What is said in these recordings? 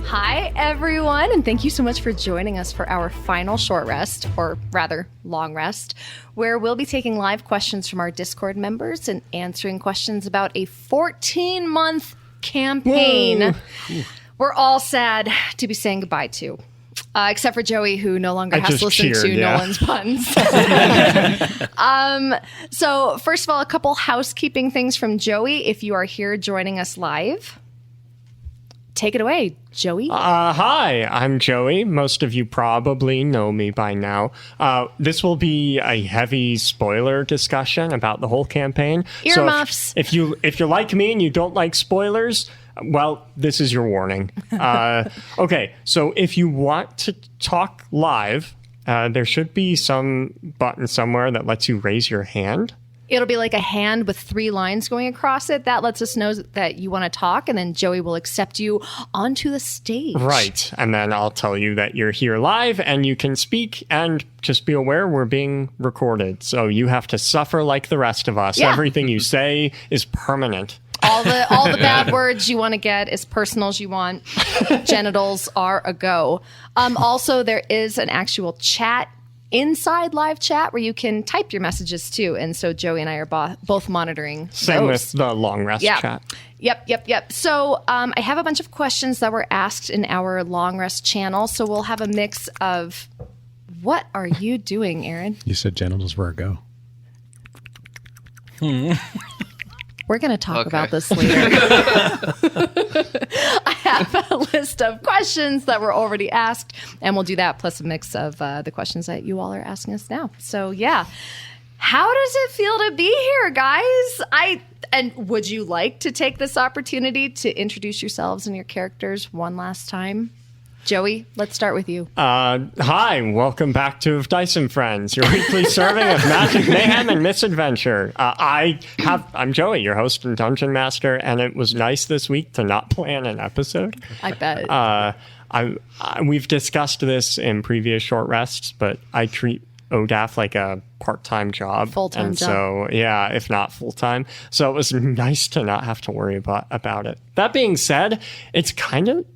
Hi, everyone, and thank you so much for joining us for our final short rest, or rather, long rest, where we'll be taking live questions from our Discord members and answering questions about a 14-month campaign we're all sad to be saying goodbye to. Except for Joey, who no longer has to listen to Nolan's puns. So, first of all, a couple housekeeping things from Joey. If you are here joining us live, take it away, Joey. Hi, I'm Joey. Most of you probably know me by now. This will be a heavy spoiler discussion about the whole campaign. Earmuffs. So if you're like me and you don't like spoilers, well, this is your warning. Okay, so if you want to talk live, there should be some button somewhere that lets you raise your hand. It'll be like a hand with 3 lines going across it. That lets us know that you want to talk, and then Joey will accept you onto the stage. Right. And then I'll tell you that you're here live and you can speak, and just be aware we're being recorded. So you have to suffer like the rest of us. Yeah. Everything you say is permanent. All the bad words you want to get, as personal as you want. Genitals are a go. Also, there is an actual chat inside live chat where you can type your messages too, and so Joey and I are both monitoring Same those. with the long rest chat. Yep. So I have a bunch of questions that were asked in our long rest channel, so we'll have a mix of what are you doing, Aaron? You said genitals were a go. We're going to talk about this later. I have a list of questions that were already asked, and we'll do that plus a mix of the questions that you all are asking us now. So, yeah. How does it feel to be here, guys? And would you like to take this opportunity to introduce yourselves and your characters one last time? Joey, let's start with you. Hi, welcome back to Dice and Friends, your weekly serving of magic, mayhem, and misadventure. I'm Joey, your host and dungeon master, and it was nice this week to not plan an episode. I bet. We've discussed this in previous short rests, but I treat ODAF like a part-time job. Full-time job. So, yeah, if not full-time. So it was nice to not have to worry about it. That being said, it's kind of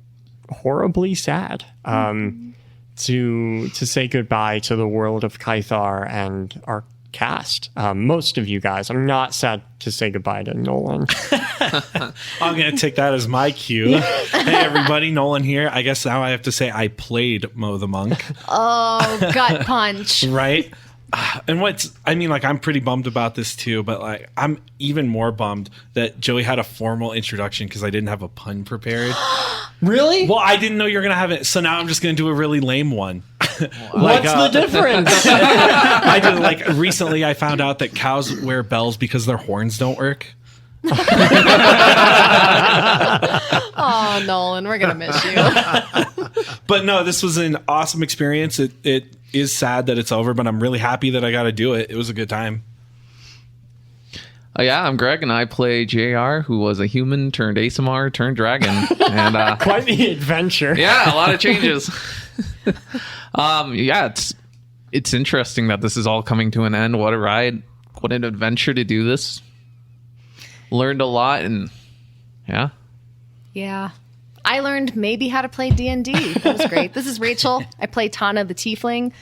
horribly sad to say goodbye to the world of Kythar and our cast. Most of you guys. I'm not sad to say goodbye to Nolan. I'm going to take that as my cue. Hey, everybody, Nolan here. I guess now I have to say I played Mo the Monk. Oh, gut punch. Right? And I'm pretty bummed about this too, but I'm even more bummed that Joey had a formal introduction because I didn't have a pun prepared. Really? Well, I didn't know you were going to have it, so now I'm just going to do a really lame one. What's the difference? I did, recently I found out that cows wear bells because their horns don't work. Oh, Nolan, we're going to miss you. But no, this was an awesome experience. It is sad that it's over, but I'm really happy that I got to do it. It was a good time. Yeah, I'm Greg, and I play JR, who was a human turned ASMR turned dragon. And quite the adventure. Yeah, a lot of changes. It's interesting that this is all coming to an end. What a ride. What an adventure to do this. Learned a lot, and yeah. Yeah. I learned maybe how to play D&D. That was great. This is Rachel. I play Tana the Tiefling.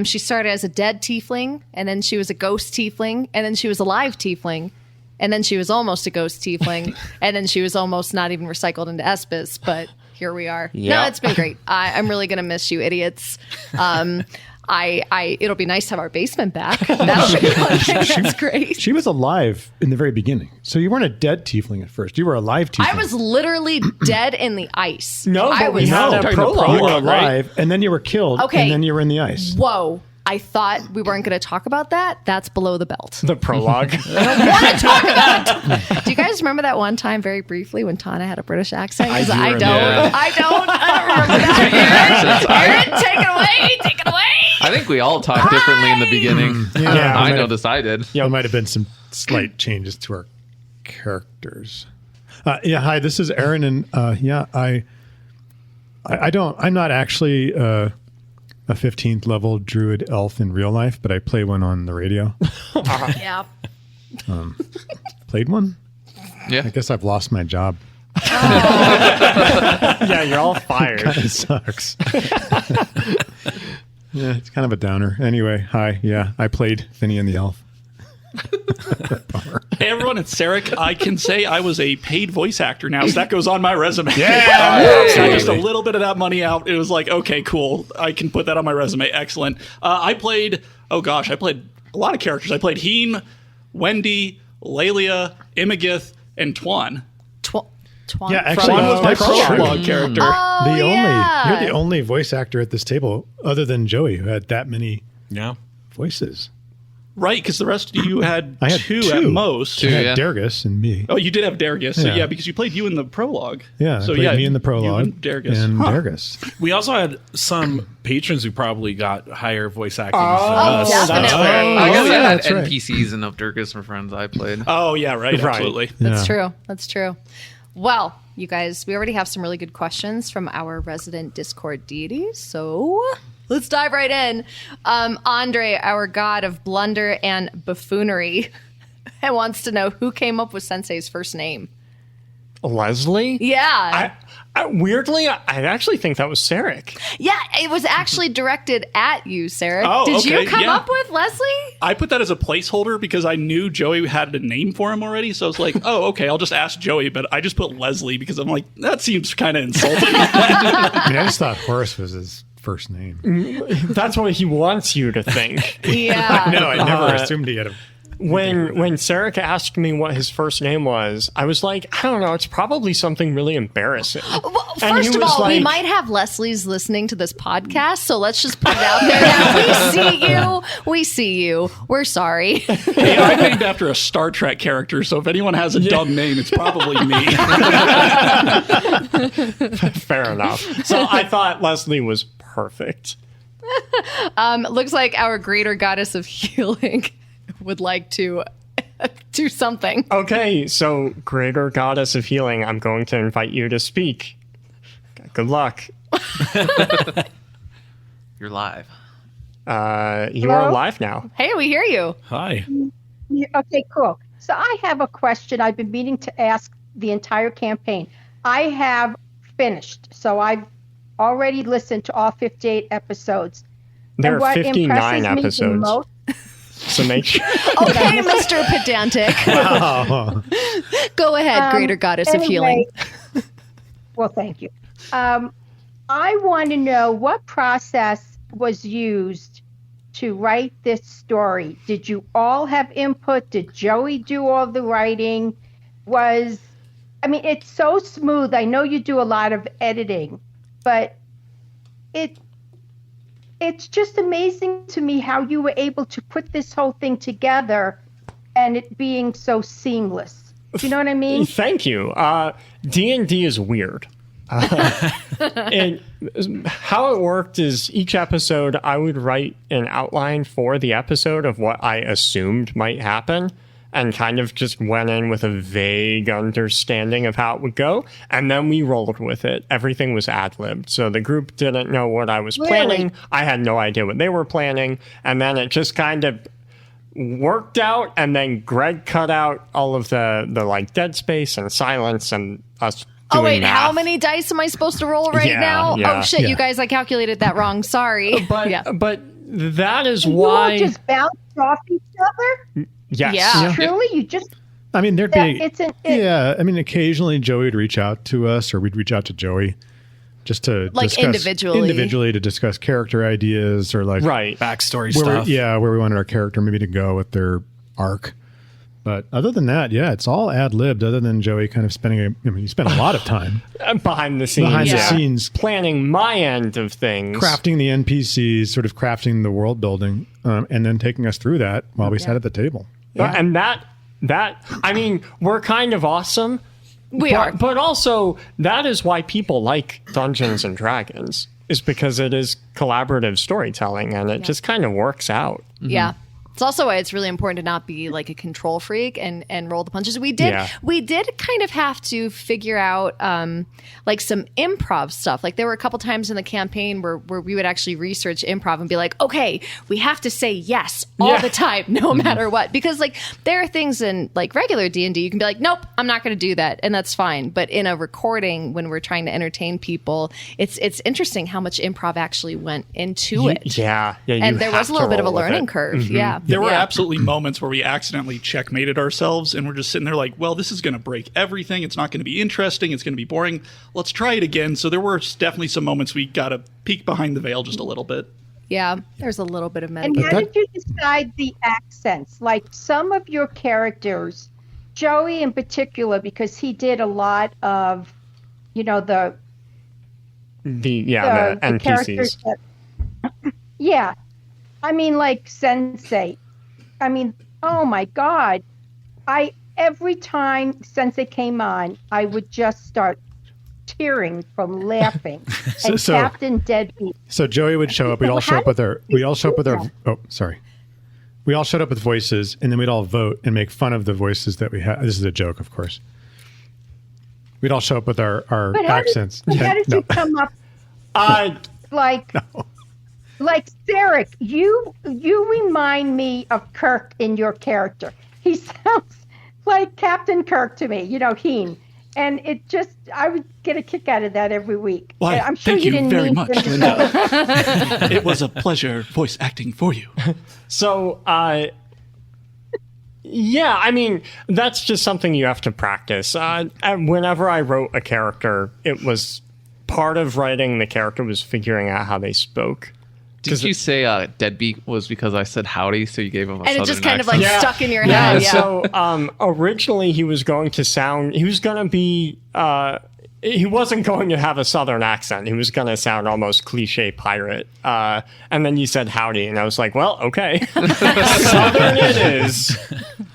She started as a dead Tiefling, and then she was a ghost Tiefling, and then she was a live Tiefling, and then she was almost a ghost Tiefling, and then she was almost not even recycled into Espis, but here we are. Yeah. No, it's been great. I'm really going to miss you, idiots. It'll be nice to have our basement back. That'll be one thing. That's great. She was alive in the very beginning. So you weren't a dead tiefling at first. You were a live tiefling. I was literally dead in the ice. No, but I we was had a prologue. You were right? alive, and then you were killed, Okay. and then you were in the ice. Whoa. I thought we weren't going to talk about that. That's below the belt. The prologue. I don't want to talk about it. Do you guys remember that one time very briefly when Tana had a British accent? 'Cause I don't. Yeah. I don't remember that. Aaron, take it away. Take it away. I think we all talked differently in the beginning. Yeah, I might have- noticed I did. There might have been some slight changes to our characters. Hi, this is Aaron, and I'm not actually a 15th level druid elf in real life, but I play one on the radio. Yeah. Played one? Yeah. I guess I've lost my job. Yeah, you're all fired. It sucks. Yeah, it's kind of a downer. Anyway, hi. Yeah, I played Finny and the Elf. Hey everyone, it's Sarek. I can say I was a paid voice actor now, so that goes on my resume. Yeah, So just a little bit of that money out. It was like, okay, cool. I can put that on my resume. Excellent. I played a lot of characters. I played Heen, Wendy, Lelia, Imagith, and Twan. Twan. Yeah, actually, Twan was my that's true. prologue character. Oh, You're the only voice actor at this table, other than Joey, who had that many Yeah. voices. Right, because the rest of you had, I had two two. at most. Two. I had Yeah. Dargus and me. Oh, you did have Dargus. So Yeah. yeah, because you played you in the prologue. Yeah, So I played me in the you prologue. and Dargus. And Dargus. We also had some patrons who probably got higher voice acting than Oh, us. definitely. I guess yeah, I had that's right. NPCs and of Durgus and friends I played. Oh yeah, right. Right. Absolutely. That's Yeah. true. That's true. Well, you guys, we already have some really good questions from our resident Discord deities. So let's dive right in. Andre, our god of blunder and buffoonery, wants to know who came up with Sensei's first name. Leslie? Yeah. Weirdly, I actually think that was Sarek. Yeah, it was actually directed at you, Sarah. Oh, Did you okay, come yeah. up with Leslie? I put that as a placeholder because I knew Joey had a name for him already. So I was like, oh, okay, I'll just ask Joey. But I just put Leslie because I'm like, that seems kind of insulting. I mean, I just thought Horace was his first name. That's what he wants you to think. Yeah. No, I never assumed he had a. When Sarek asked me what his first name was, I was like, I don't know, it's probably something really embarrassing. Well, And he first of was all, we like- might have Leslie's listening to this podcast, so let's just put it out there now. We see you. We see you. We're sorry. Hey, I'm named after a Star Trek character. So if anyone has a dumb name, it's probably me. Fair enough. So I thought Leslie was perfect. Looks like our greater goddess of healing would like to do something. Okay, so greater goddess of healing, I'm going to invite you to speak. Good luck. You're live. You are live now. Hey, we hear you. Hi. Yeah, okay, cool. So I have a question I've been meaning to ask the entire campaign. I have finished, so I've already listened to all 58 episodes. There And are what 59 impresses me the episodes. most- So make sure. Okay, Mr. Pedantic. Oh, Go ahead, greater goddess of healing. Well, thank you. I want to know what process was used to write this story. Did you all have input? Did Joey do all the writing? It's so smooth. I know you do a lot of editing, but it's just amazing to me how you were able to put this whole thing together and it being so seamless. Do you know what I mean? Thank you. D&D is weird. And how it worked is each episode, I would write an outline for the episode of what I assumed might happen and kind of just went in with a vague understanding of how it would go. And then we rolled with it. Everything was ad-libbed. So the group didn't know what I was planning. I had no idea what they were planning. And then it just kind of worked out, and then Greg cut out all of the like dead space and silence and us Oh, doing wait, math. how many dice am I supposed to roll right Yeah, now? yeah, Oh, shit, yeah. you guys, I calculated that wrong. Sorry. But yeah. but that is You all why just bounce off each other? yes. Yeah. Truly, you just I mean, there'd Yeah, be. it- Yeah, I mean, occasionally Joey would reach out to us, or we'd reach out to Joey, just to Like discuss individually. to discuss character ideas, or like Right. Backstory where stuff. where we wanted our character maybe to go with their arc. But other than that, yeah, it's all ad libbed. Other than Joey kind of he spent a lot of time Behind the scenes. behind the Yeah. scenes Planning my end of things. crafting the NPCs, sort of crafting the world building, and then taking us through that while we sat at the table. And that I mean, we're kind of awesome. We are. But also, that is why people like Dungeons and Dragons, is because it is collaborative storytelling and it just kind of works out. Yeah. It's also why it's really important to not be like a control freak and roll the punches. We did kind of have to figure out like some improv stuff. Like there were a couple times in the campaign where we would actually research improv and be like, okay, we have to say yes all the time, no matter what. Because like there are things in like regular D&D, you can be like, nope, I'm not going to do that. And that's fine. But in a recording, when we're trying to entertain people, it's interesting how much improv actually went into it. Yeah. And there was a little bit of a learning curve. Yeah. There were absolutely moments where we accidentally checkmated ourselves and we're just sitting there like, well, this is going to break everything. It's not going to be interesting. It's going to be boring. Let's try it again. So there were definitely some moments we got to peek behind the veil just a little bit. Yeah, there's a little bit of And metagame. how did you decide the accents? Like some of your characters, Joey in particular, because he did a lot of, the NPCs. characters that, yeah. I mean, like Sensei. I mean, oh my God. Every time Sensei came on, I would just start tearing from laughing. And So- Captain Deadbeat. So Joey would show up. We'd all show up with our. We all showed up with voices, and then we'd all vote and make fun of the voices that we had. This is a joke, of course. We'd all show up with our But how accents. Did, how did No. you come up like Sarek? You remind me of Kirk in your character. He sounds like Captain Kirk to me. Heen. And it just, I would get a kick out of that every week. Why, I'm sure thank you you didn't very mean much, to- Linda. It was a pleasure voice acting for you. So, yeah, I mean, that's just something you have to practice. And whenever I wrote a character, it was part of writing the character was figuring out how they spoke. Did you say deadbeat was because I said howdy, so you gave him a And it southern just kind of accent? like stuck in your Yeah, head. Yeah. so originally he was going to be, he wasn't going to have a southern accent. He was going to sound almost cliche pirate. And then you said howdy, and I was like, well, okay. Southern it is.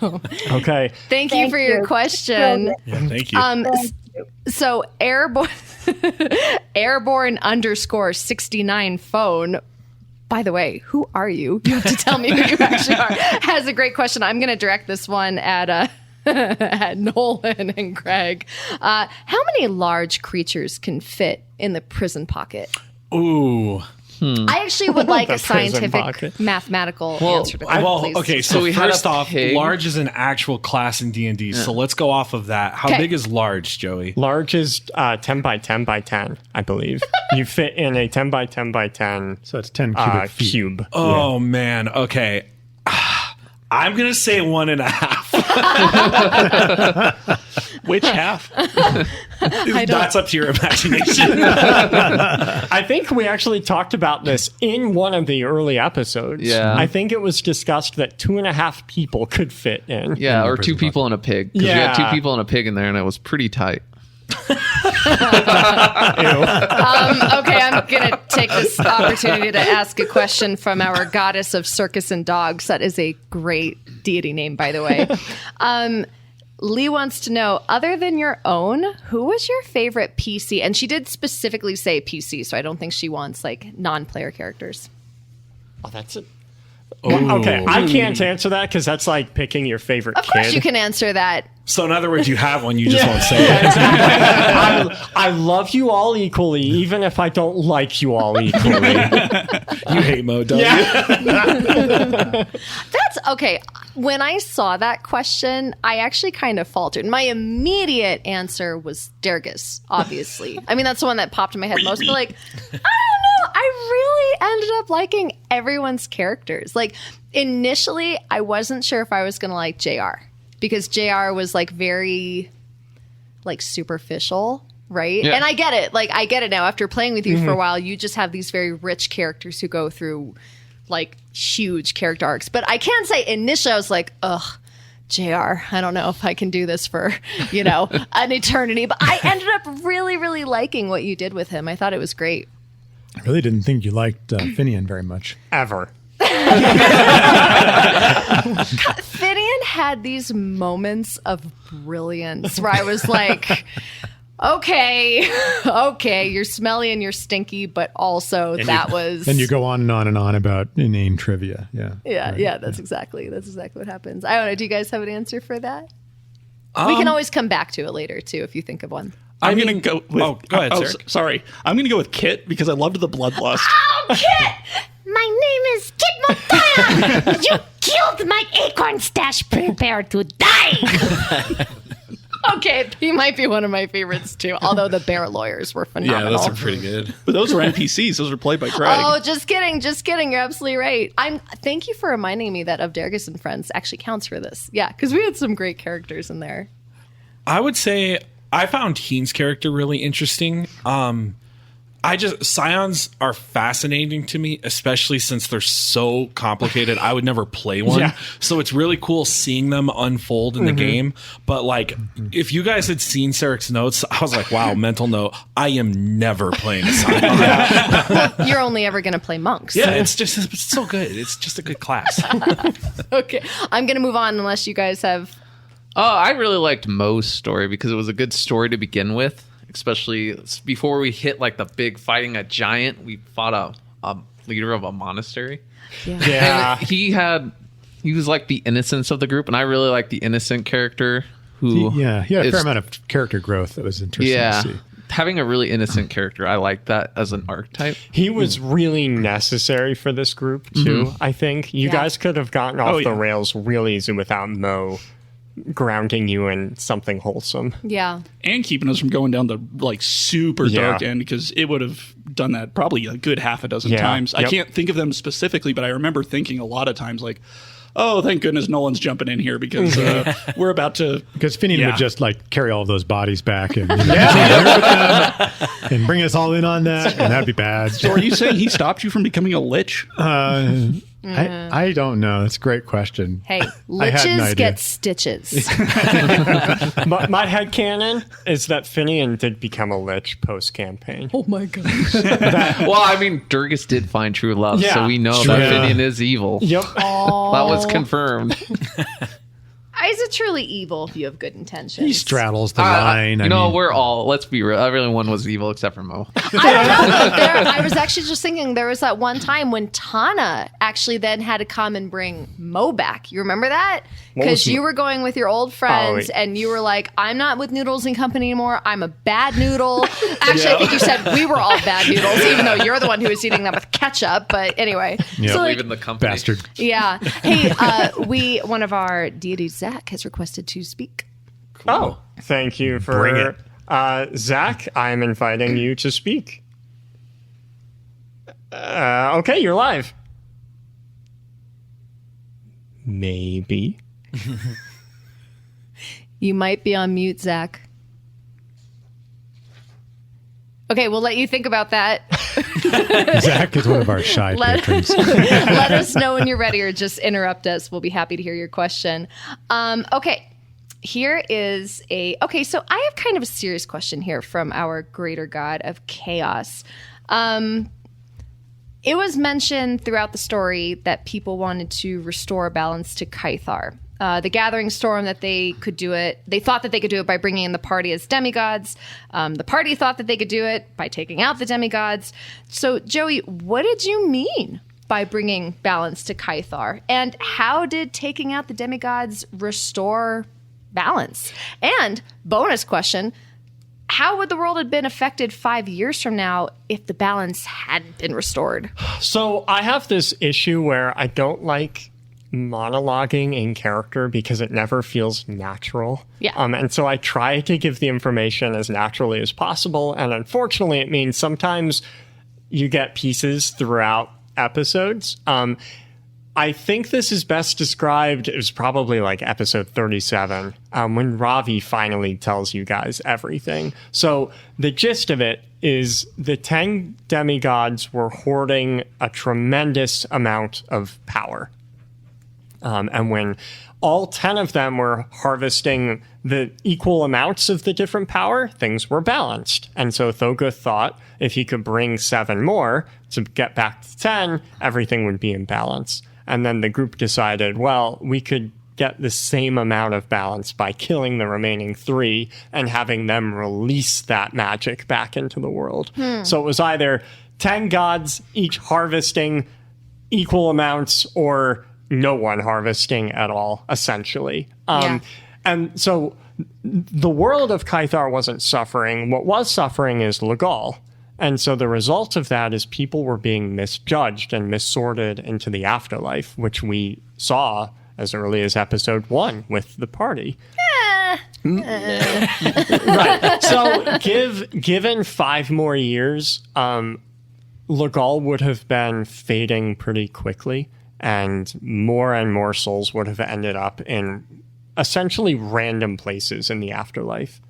Okay. Thank you Thank for your you. question. Yeah, thank you. So airborne _69 phone. By the way, who are you? You have to tell me who you actually are. Has a great question. I'm going to direct this one at at Nolan and Greg. How many large creatures can fit in the prison pocket? Ooh. I actually would like The a prison scientific, pocket. mathematical answer to that. Well, please. okay, So so we had first a off, pig. large is an actual class in D&D, so let's go off of that. How Okay. big is large, Joey? Large is 10 by 10 by 10, I believe. You fit in a 10 by 10 by 10 So it's 10 cubic feet. cube. Oh, man. Okay. I'm going to say 1.5. Which half? That's up to your imagination. I think we actually talked about this in one of the early episodes. Yeah. I think it was discussed that 2.5 people could fit in. Yeah, or prison two people and a pig. 'Cause we Yeah. had two people and a pig in there, and it was pretty tight. Okay, I'm going to take this opportunity to ask a question from our goddess of circus and dogs. That is a great deity name, by the way. Lee wants to know, other than your own, who was your favorite PC? And she did specifically say PC, so I don't think she wants like non-player characters. Oh, that's it. Okay, I can't answer that because that's like picking your favorite Of course kid. you can answer that. So, in other words, you have one, you just won't say it. I love you all equally, even if I don't like you all equally. You hate Mo, don't you? That's okay. When I saw that question, I actually kind of faltered. My immediate answer was Dergis, obviously. I mean, that's the one that popped in my head most, but like, I don't know. I really ended up liking everyone's characters. Like, initially, I wasn't sure if I was going to like JR because JR was like very like superficial. Right. Yeah. And I get it. Like, I get it now. After playing with you for a while, you just have these very rich characters who go through like huge character arcs. But I can say initially I was like, ugh, JR, I don't know if I can do this for, an eternity. But I ended up really, really liking what you did with him. I thought it was great. I really didn't think you liked Finian very much. Ever. Finian had these moments of brilliance where I was like, Okay, okay, you're smelly and you're stinky, but also that was. And you go on and on about inane trivia. Yeah. Yeah, Right. yeah, that's exactly what happens. I don't know. Do you guys have an answer for that? We can always come back to it later too if you think of one. I'm going to go with. Oh, go ahead, Sarek. Sorry. I'm going to go with Kit because I loved the bloodlust. Oh, Kit! My name is Kit Montoya. You killed my acorn stash. Prepare to die. Okay, he might be one of my favorites too. Although the bear lawyers were Yeah, phenomenal. those are pretty good. But those are NPCs. Those are played by Greg. Oh, just kidding. You're absolutely right. Thank you for reminding me that Of Dargus and Friends actually counts for this. Yeah, because we had some great characters in there. I would say I found Heen's character really interesting. Scions are fascinating to me, especially since they're so complicated. I would never play one. Yeah. So it's really cool seeing them unfold in the game. But like, if you guys had seen Sarek's notes, I was like, wow, mental note, I am never playing a Scion. You're only ever going to play monks. Yeah, it's so good. It's just a good class. Okay, I'm going to move on unless you guys have. Oh, I really liked Mo's story because it was a good story to begin with. Especially before we hit like the big fighting a giant, we fought a leader of a monastery. Yeah. And he was like the innocence of the group, and I really like the innocent character who He had a is- fair amount of character growth that was interesting yeah, to see. having a really innocent character. I like that as an archetype. He was really necessary for this group too. I think you guys could have gotten off the rails real easy without Mo grounding you in something wholesome. Yeah. And keeping us from going down the like super Yeah. dark end because it would have done that probably a good half a dozen Yeah. times. I Yep. can't think of them specifically, but I remember thinking a lot of times like, oh, thank goodness Nolan's jumping in here because we're about to. Because Finian Yeah. would just like carry all of those bodies back and, and bring us all in on that, and that'd be bad. So are you saying he stopped you from becoming a lich? I don't know. That's a great question. Hey, I had an liches idea. get stitches. My headcanon is that Finian did become a lich post-campaign. Oh my god. Well, I mean, Durgus did find true love, Yeah, so we know true. that Yeah. Finian is evil. Yep. That was confirmed. Is it truly evil if you have good intentions? He straddles the line. We're all, let's be real, everyone was evil except for Mo. I don't know. I was actually just thinking there was that one time when Tana actually then had to come and bring Mo back. You remember that? Because you were going with your old friends and you were like, I'm not with Noodles and Company anymore. I'm a bad noodle. Actually, I think you said we were all bad noodles, even though you're the one who was eating them with ketchup. But anyway. Yeah. So, like, Leaving the company. Bastard. yeah. Hey, one of our deities, Zach, has requested to speak. Oh, thank you for Bring it. Zach, I'm inviting you to speak. Okay, you're live. Maybe. You might be on mute, Zach. Okay, we'll let you think about that. Zach is one of our shy patrons. Let us know when you're ready or just interrupt us. We'll be happy to hear your question. Okay, here is so I have kind of a serious question here from our greater god of chaos. It was mentioned throughout the story that people wanted to restore balance to Kythar. The Gathering Storm, that they could do it. They thought that they could do it by bringing in the party as demigods. The party thought that they could do it by taking out the demigods. So, Joey, what did you mean by bringing balance to Kythar? And how did taking out the demigods restore balance? And bonus question, how would the world have been affected 5 years from now if the balance hadn't been restored? So I have this issue where I don't like monologuing in character because it never feels natural. Yeah. And so I try to give the information as naturally as possible. And unfortunately, it means sometimes you get pieces throughout episodes. I think this is best described, it was probably like episode 37, when Ravi finally tells you guys everything. So the gist of it is the 10 demigods were hoarding a tremendous amount of power. And when all 10 of them were harvesting the equal amounts of the different power, things were balanced. And so Thogoth thought if he could bring 7 more to get back to 10, everything would be in balance. And then the group decided, well, we could get the same amount of balance by killing the remaining 3 and having them release that magic back into the world. So it was either 10 gods each harvesting equal amounts or no one harvesting at all, essentially. And so the world of Kythar wasn't suffering. What was suffering is Legal. And so the result of that is people were being misjudged and missorted into the afterlife, which we saw as early as episode 1 with the party. Right. So given 5 more years, Legal would have been fading pretty quickly, and more souls would have ended up in essentially random places in the afterlife.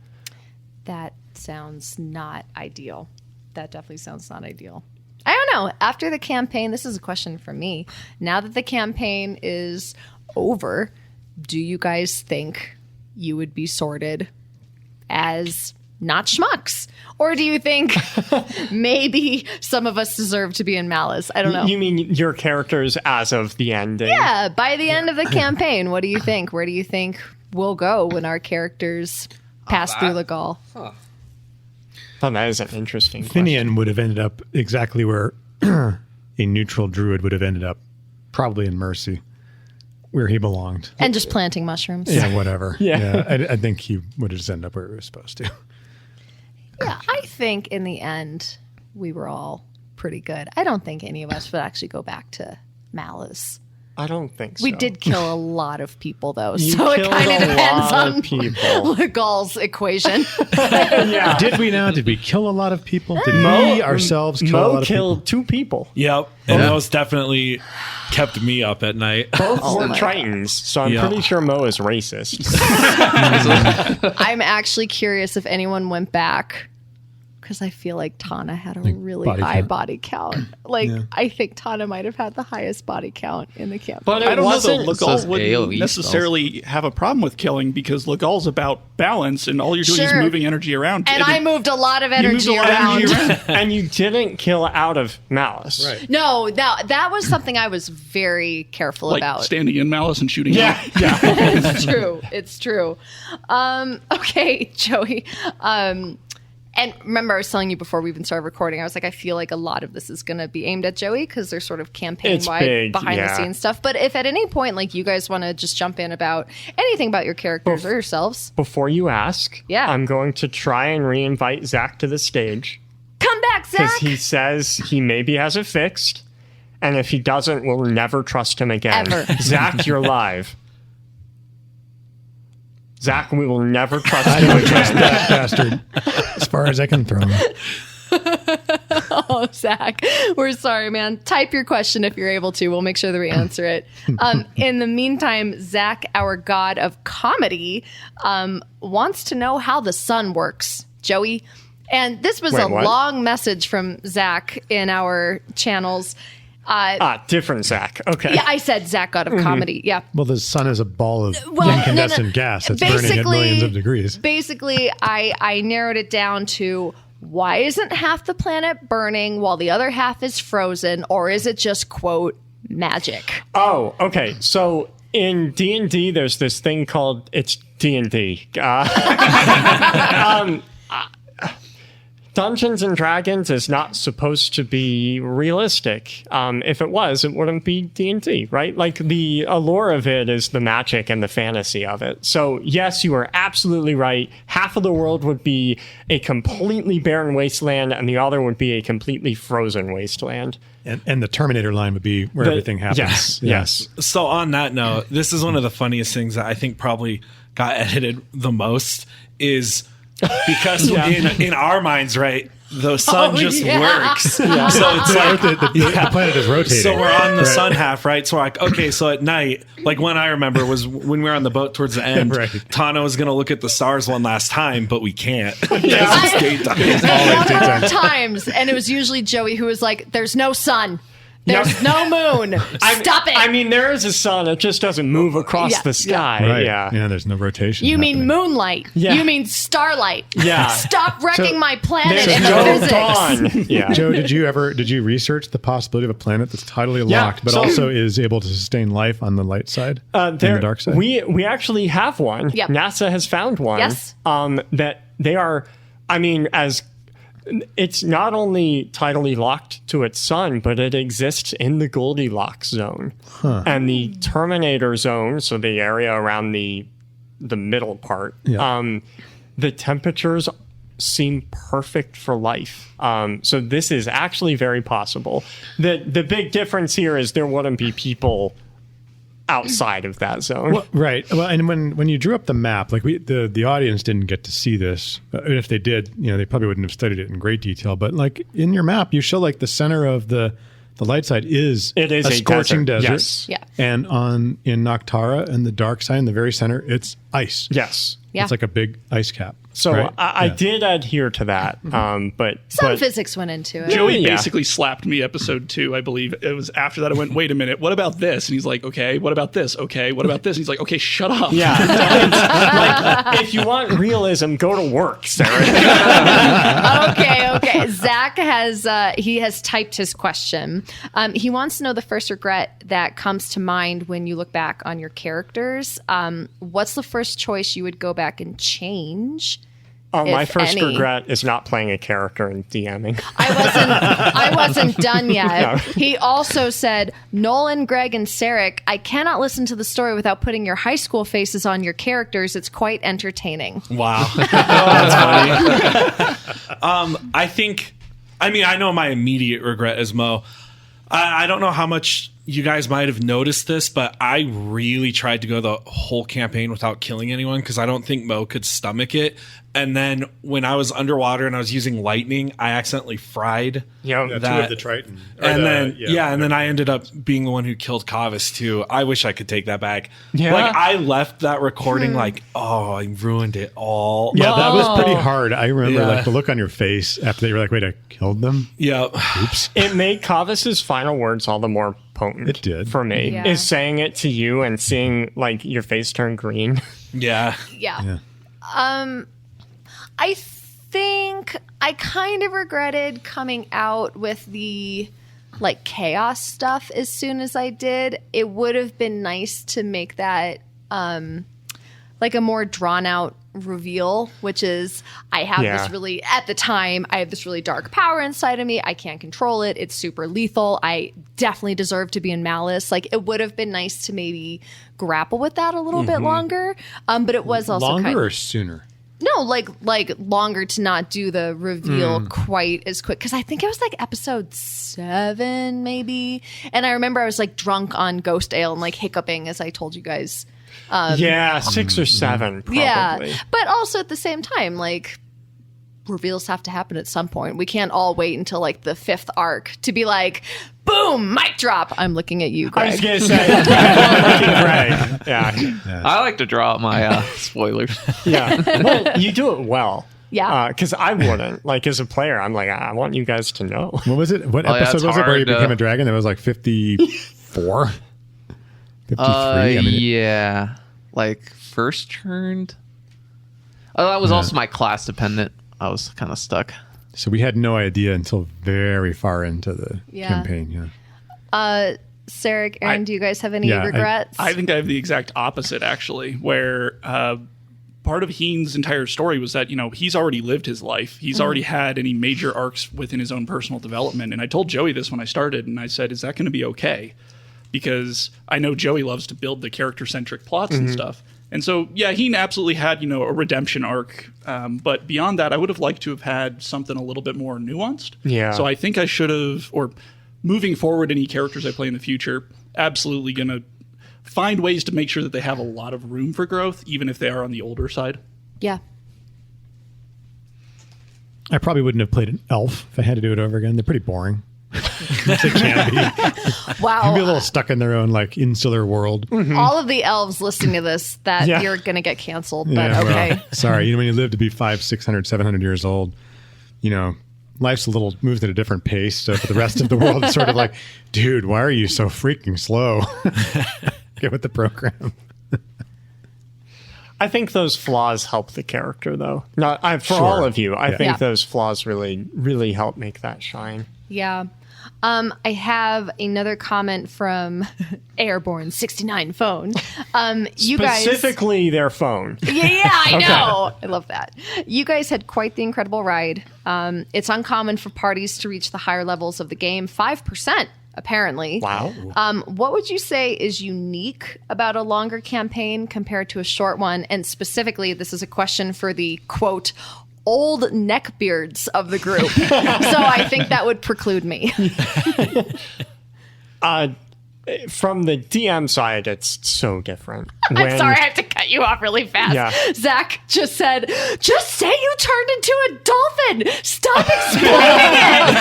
That sounds not ideal. That definitely sounds not ideal. I don't know. After the campaign, this is a question for me. Now that the campaign is over, do you guys think you would be sorted as not schmucks? Or do you think maybe some of us deserve to be in Malice? I don't know. You mean your characters as of the ending? Yeah, by the end of the campaign, what do you think? Where do you think we'll go when our characters pass through Legal? Oh, that is an interesting question. Finian would have ended up exactly where a neutral druid would have ended up, probably in Mercy, where he belonged. And just planting mushrooms. Yeah, whatever. Yeah. I think he would have just ended up where he was supposed to. Yeah, I think in the end, we were all pretty good. I don't think any of us would actually go back to Malice. I don't think so. We did kill a lot of people, though, You so it killed kind of a depends lot of on people. Legal's equation. Yeah. Did we now? Did we kill a lot of people? Did we ourselves kill a lot Mo of killed 2 people. Yep. And those definitely kept me up at night. Both were Tritons, so I'm Yeah. pretty sure Mo is racist. I'm actually curious if anyone went back, because I feel like Tana had a really body high count. body count. Like, I think Tana might have had the highest body count in the camp. But I it don't know wasn't. though. says Legal wouldn't AoE necessarily have a problem with killing because Legal's about balance, and all you're doing is Sure. moving energy around. And I moved a lot of You moved energy a lot of around. energy around. And you didn't kill out of malice. Right. No, that was something I was very careful Like about. standing in Malice and shooting. Yeah. out. Yeah. It's true. It's true. Okay, Joey. And remember, I was telling you before we even started recording, I was like, I feel like a lot of this is going to be aimed at Joey because they're sort of It's campaign-wide, big, behind-the-scenes stuff. But if at any point, like, you guys want to just jump in about anything about your characters or yourselves, Before you ask, Yeah. I'm going to try and re-invite Zach to the stage come back, because Zach! he says he maybe has it fixed, and if he doesn't, we'll never trust him again. Ever. Zach, you're live. Zach, we will never trust I you don't again. trust that bastard as far as I can throw him. Oh, Zach, we're sorry, man. Type your question if you're able to. We'll make sure that we answer it. In the meantime, Zach, our god of comedy, wants to know how the sun works. Joey. And this was Wait, a what? long message from Zach in our channels. Different Zach. Okay. Yeah, I said Zach, god of comedy. Yeah. Well, the sun is a ball of Well, no, incandescent no. gas that's burning at Basically- millions of degrees. Basically, I narrowed it down to why isn't half the planet burning while the other half is frozen, or is it just, quote, magic? Oh, okay. So in D&D, there's this thing called it's D&D. Dungeons and Dragons is not supposed to be realistic. If it was, it wouldn't be D&D, right? Like the allure of it is the magic and the fantasy of it. So yes, you are absolutely right. Half of the world would be a completely barren wasteland, and the other would be a completely frozen wasteland. And the Terminator line would be where everything happens. Yes, Yeah. yes. So on that note, this is one of the funniest things that I think probably got edited the most is because in our minds, right, the sun just works. So it's like The planet is rotating. so we're on the Right. sun half, right? So we're like, okay, so at night, like when I remember was when we were on the boat towards the end, Right. Tana was going to look at the stars one last time, but we can't. Because it's daytime. A number of times, and it was usually Joey who was like, there's no sun. There's no moon. Stop it. I mean, there is a sun. It just doesn't move across Yeah. the sky. Right. Yeah. There's no rotation. you mean happening. moonlight. Yeah. You mean starlight. Yeah. Stop wrecking my planet There's and no the physics. dawn. Yeah. Joe, did you research the possibility of a planet that's tidally Yeah, locked, but so- also is able to sustain life on the light side and the dark side? We actually have one. Yep. NASA has found one. Yes. That they are. I mean, as it's not only tidally locked to its sun, but it exists in the Goldilocks zone and the Terminator zone. So the area around the middle part. Yeah. The temperatures seem perfect for life. So this is actually very possible. The big difference here is there wouldn't be people outside of that zone. Well, right. Well, and when you drew up the map, like the audience didn't get to see this. And if they did, they probably wouldn't have studied it in great detail. But like in your map, you show like the center of the light side is It is a a scorching desert, desert. yes. Yeah. And in Noctara and the dark side in the very center, it's ice. Yes. Yeah. It's like a big ice cap. So right? I Yeah. did adhere to that. But Some but physics went into it. Joey Yeah. basically slapped me episode 2, I believe. It was after that I went, wait a minute, what about this? And he's like, okay, what about this? Okay, what about this? And he's like, okay, shut up. yeah, like, if you want realism, go to work, Sarah. Okay. Zach has typed his question. He wants to know the first regret that comes to mind when you look back on your characters. What's the first choice you would go back and change? My If first any. regret is not playing a character and DMing. I wasn't done yet. No. He also said, Nolan, Greg, and Sarek, I cannot listen to the story without putting your high school faces on your characters. It's quite entertaining. Wow. That's funny. I know my immediate regret is Mo. I don't know how much you guys might have noticed this, but I really tried to go the whole campaign without killing anyone because I don't think Mo could stomach it. And then when I was underwater and I was using lightning, I accidentally fried Yeah, Two of the Triton. and then I ended up being the one who killed Kavis too. I wish I could take that back. Yeah. Like I left that recording like, oh, I ruined it all. Yeah, that was pretty hard. I remember Yeah. like the look on your face after that. You were like, wait, I killed them? Yeah. Oops. It made Kavis's final words all the more potent. It did. For me. Yeah. Is saying it to you and seeing like your face turn green. Yeah. Yeah. I think I kind of regretted coming out with the like chaos stuff as soon as I did. It would have been nice to make that like a more drawn out reveal, which is I have this really, at the time, I have this really dark power inside of me. I can't control it. It's super lethal. I definitely deserve to be in Malice. Like it would have been nice to maybe grapple with that a little bit longer. But it was also Longer kind or sooner? no, like longer to not do the reveal quite as quick because I think it was like episode 7 maybe, and I remember I was like drunk on ghost ale and like hiccuping as I told you guys. 6 or 7, probably. Yeah, but also at the same time, like reveals have to happen at some point. We can't all wait until like the 5th arc to be like, boom, mic drop. I'm looking at you, I Greg. was going to say, right. Yeah. I like to draw out my spoilers. Yeah. Well, you do it well. Yeah. Because I wouldn't. Like, as a player, I'm like, I want you guys to know. What was it? What Oh, yeah, episode it's was it where you hard, became a dragon? That was like 54? 53? I mean, Yeah, like first turned. Oh, that was also my class dependent. I was kind of stuck. so we had no idea until very far into the Yeah. campaign. Yeah. Sarek, Aaron, do you guys have any Yeah, regrets? I think I have the exact opposite, actually, where part of Heen's entire story was that, he's already lived his life. He's already had any major arcs within his own personal development. And I told Joey this when I started, and I said, is that going to be okay? Because I know Joey loves to build the character-centric plots and stuff. And so, yeah, Heen absolutely had, a redemption arc. But beyond that, I would have liked to have had something a little bit more nuanced. Yeah. So I think I should have, or moving forward, any characters I play in the future, absolutely going to find ways to make sure that they have a lot of room for growth, even if they are on the older side. yeah. I probably wouldn't have played an elf if I had to do it over again. They're pretty boring. They can be. Wow. You'd be a little stuck in their own like insular world. All of the elves listening to this, that Yeah. you're going to get canceled, but Yeah, well, okay. sorry. When you live to be 500, 600, 700 years old, life's a little moves at a different pace. So for the rest of the world, it's sort of like, dude, why are you so freaking slow? Get with the program. I think those flaws help the character, though. For Sure. all of you, I think Yeah. those flaws really help make that shine. Yeah. I have another comment from Airborne 69 phone. You guys. Specifically their phone. Yeah, I know. I love that. You guys had quite the incredible ride. It's uncommon for parties to reach the higher levels of the game. 5%, apparently. Wow. What would you say is unique about a longer campaign compared to a short one? And specifically, this is a question for the, quote, old neckbeards of the group. So I think that would preclude me. From the DM side, it's so different. I'm sorry, I have to cut you off really fast. Yeah. Zach just said, just say you turned into a dolphin. Stop explaining it.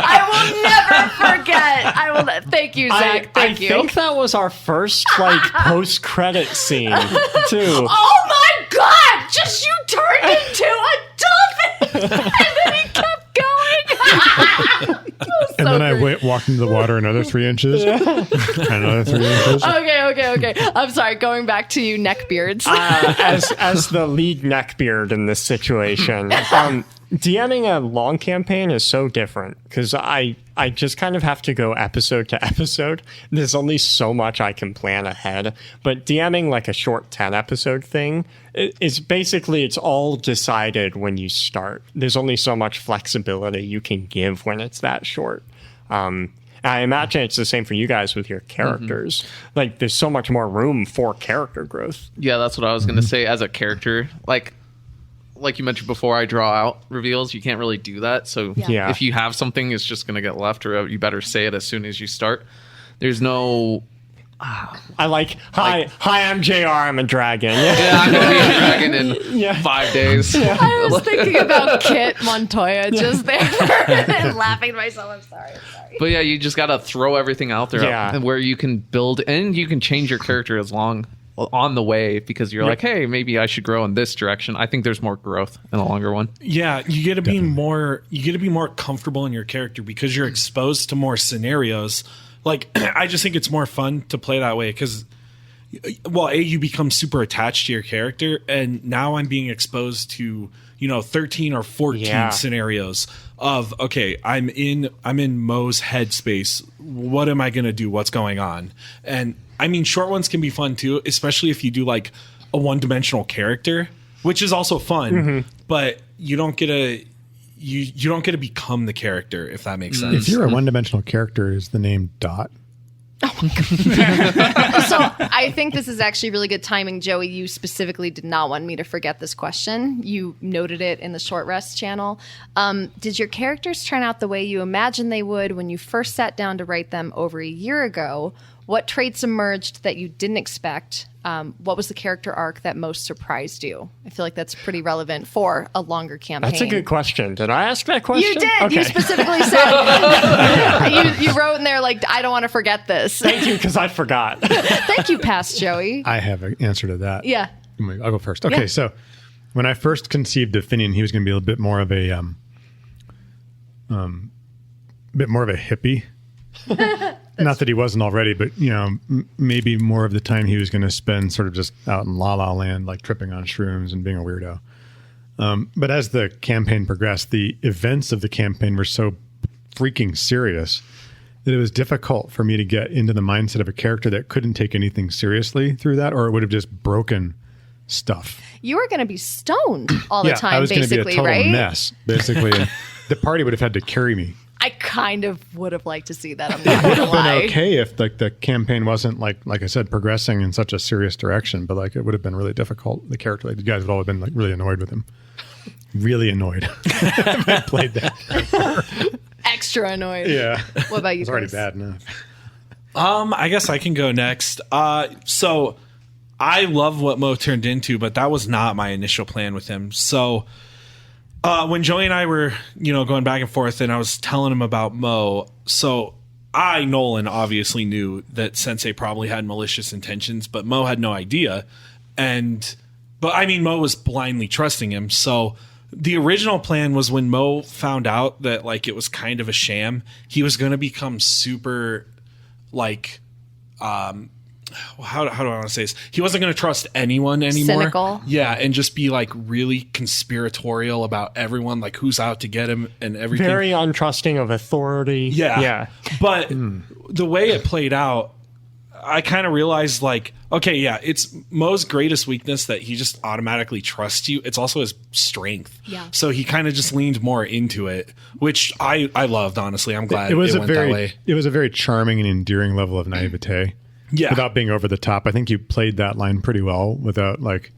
I will never forget. Thank you, Zach. Thank you. I think that was our first post-credit scene too. Oh my God! Just you turned into a dolphin, and then he kept going. And then I walked into the water another 3 inches. And another 3 inches. Okay. I'm sorry. Going back to you, neckbeards. As the lead neckbeard in this situation, DMing a long campaign is so different because I just kind of have to go episode to episode. There's only so much I can plan ahead. But DMing like a short 10 episode thing is basically it's all decided when you start. There's only so much flexibility you can give when it's that short. I imagine it's the same for you guys with your characters. Like there's so much more room for character growth. Yeah, that's what I was gonna say. As a character, like you mentioned before, I draw out reveals. You can't really do that. So Yeah. if you have something, it's just gonna get left, or you better say it as soon as you start. There's no. I like, hi, I'm JR, I'm a dragon. Yeah, I'm gonna be a dragon in 5 days. I was thinking about Kit Montoya just there and laughing to myself. I'm sorry. But yeah, you just gotta throw everything out there, Yeah. and where you can build and you can change your character as long on the way because you're like, hey, maybe I should grow in this direction. I think there's more growth in a longer one. Yeah, you get to be more comfortable in your character because you're exposed to more scenarios. Like I just think it's more fun to play that way because you become super attached to your character, and now I'm being exposed to 13 or 14 scenarios of okay, I'm in Mo's headspace. What am I gonna do? What's going on? And I mean, short ones can be fun too, especially if you do like a one-dimensional character, which is also fun. But you don't get to you don't get to become the character, if that makes sense. If you're a one-dimensional character, is the name Dot? So I think this is actually really good timing, Joey. You specifically did not want me to forget this question. You noted it in the short rest channel. Did your characters turn out the way you imagined they would when you first sat down to write them over a year ago? What traits emerged that you didn't expect? What was the character arc that most surprised you? I feel like that's pretty relevant for a longer campaign. That's a good question. Did I ask that question? You did. Okay. You specifically said you wrote in there like, I don't want to forget this. Thank you, because I forgot. Thank you, past Joey. I have an answer to that. Yeah. I'll go first. Okay, Yeah. so when I first conceived of Finian, he was going to be a bit more of a hippie. Not that he wasn't already, but maybe more of the time he was going to spend sort of just out in La La Land, like tripping on shrooms and being a weirdo. But as the campaign progressed, the events of the campaign were so freaking serious that it was difficult for me to get into the mindset of a character that couldn't take anything seriously through that, or it would have just broken stuff. You were going to be stoned all the time, I was going to be a basically, total right? mess, basically. And the party would have had to carry me. I kind of would have liked to see that. I'm It not would going to have been lie. okay if the campaign wasn't like I said, progressing in such a serious direction, but like it would have been really difficult. The character, like, you guys would all have been like really annoyed with him. Really annoyed. I played that. Extra annoyed. Yeah. What about you? It's already Chris? bad enough. I guess I can go next. So I love what Mo turned into, but that was not my initial plan with him. So when Joey and I were, going back and forth, and I was telling him about Mo, so Nolan, obviously knew that Sensei probably had malicious intentions, but Mo had no idea. But I mean, Mo was blindly trusting him. So the original plan was when Mo found out that like it was kind of a sham, he was going to become super like how do I want to say this? He wasn't going to trust anyone anymore. Cynical. Yeah, and just be like really conspiratorial about everyone, like who's out to get him and everything. Very untrusting of authority. Yeah. But the way it played out, I kind of realized like, okay, yeah, it's Mo's greatest weakness that he just automatically trusts you. It's also his strength. Yeah. So he kind of just leaned more into it, which I loved, honestly. I'm glad It was went that way. it was a very charming and endearing level of naivete. Yeah. Without being over the top. I think you played that line pretty well without like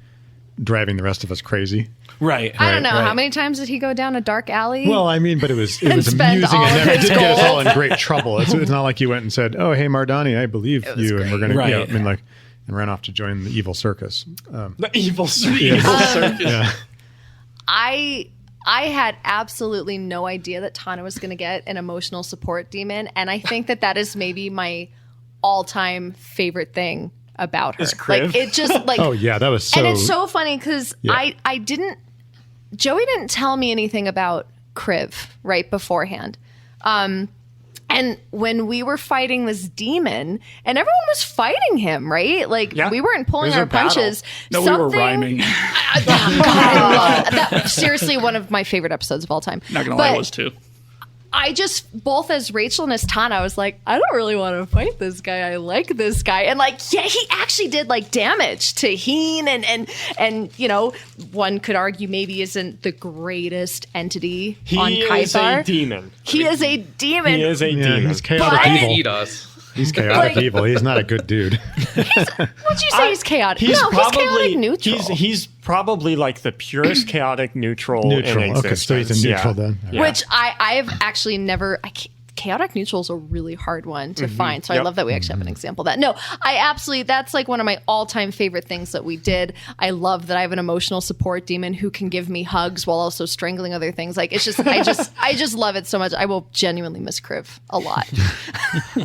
driving the rest of us crazy. Right. I don't know. right. How many times did he go down a dark alley? Well, I mean, but it was And spend amusing all and of never his did get us gold. all in great trouble. It's not like you went and said, "Oh, hey, Mardani, I believe you," and we're gonna, Right. I mean, like, and ran off to join the evil circus. The evil circus. Yeah. I had absolutely no idea that Tana was going to get an emotional support demon, and I think that is maybe my all-time favorite thing about her. Is Kriv? Like it just like Oh yeah, that was so. and it's so funny because Yeah. Joey didn't tell me anything about Kriv right beforehand. And when we were fighting this demon, and everyone was fighting him, right? Like Yeah. we weren't pulling It was our a battle. punches. No, we were rhyming. God, I love that. Seriously, one of my favorite episodes of all time. Not gonna lie, But it was too. I just, both as Rachel and as Tana, I was like, I don't really want to fight this guy. I like this guy. And like, yeah, he actually did like damage to Heen and you know, one could argue maybe isn't the greatest entity on He Kaisar. is a demon. He is a demon. He is a yeah, demon. he's chaotic But- evil. Eat us. He's chaotic Like- evil. He's not a good dude. Would you say he's chaotic? He's no, probably he's chaotic neutral. He's probably like the purest chaotic neutral. Neutral. In Okay, so he's a existence. neutral Yeah. then. Yeah. Which I have actually never. Chaotic neutral is a really hard one to find. So I Yep. love that we actually have an example of that. No, I absolutely, that's like one of my all time favorite things that we did. I love that I have an emotional support demon who can give me hugs while also strangling other things. Like it's just, I just love it so much. I will genuinely miss Kriv a lot.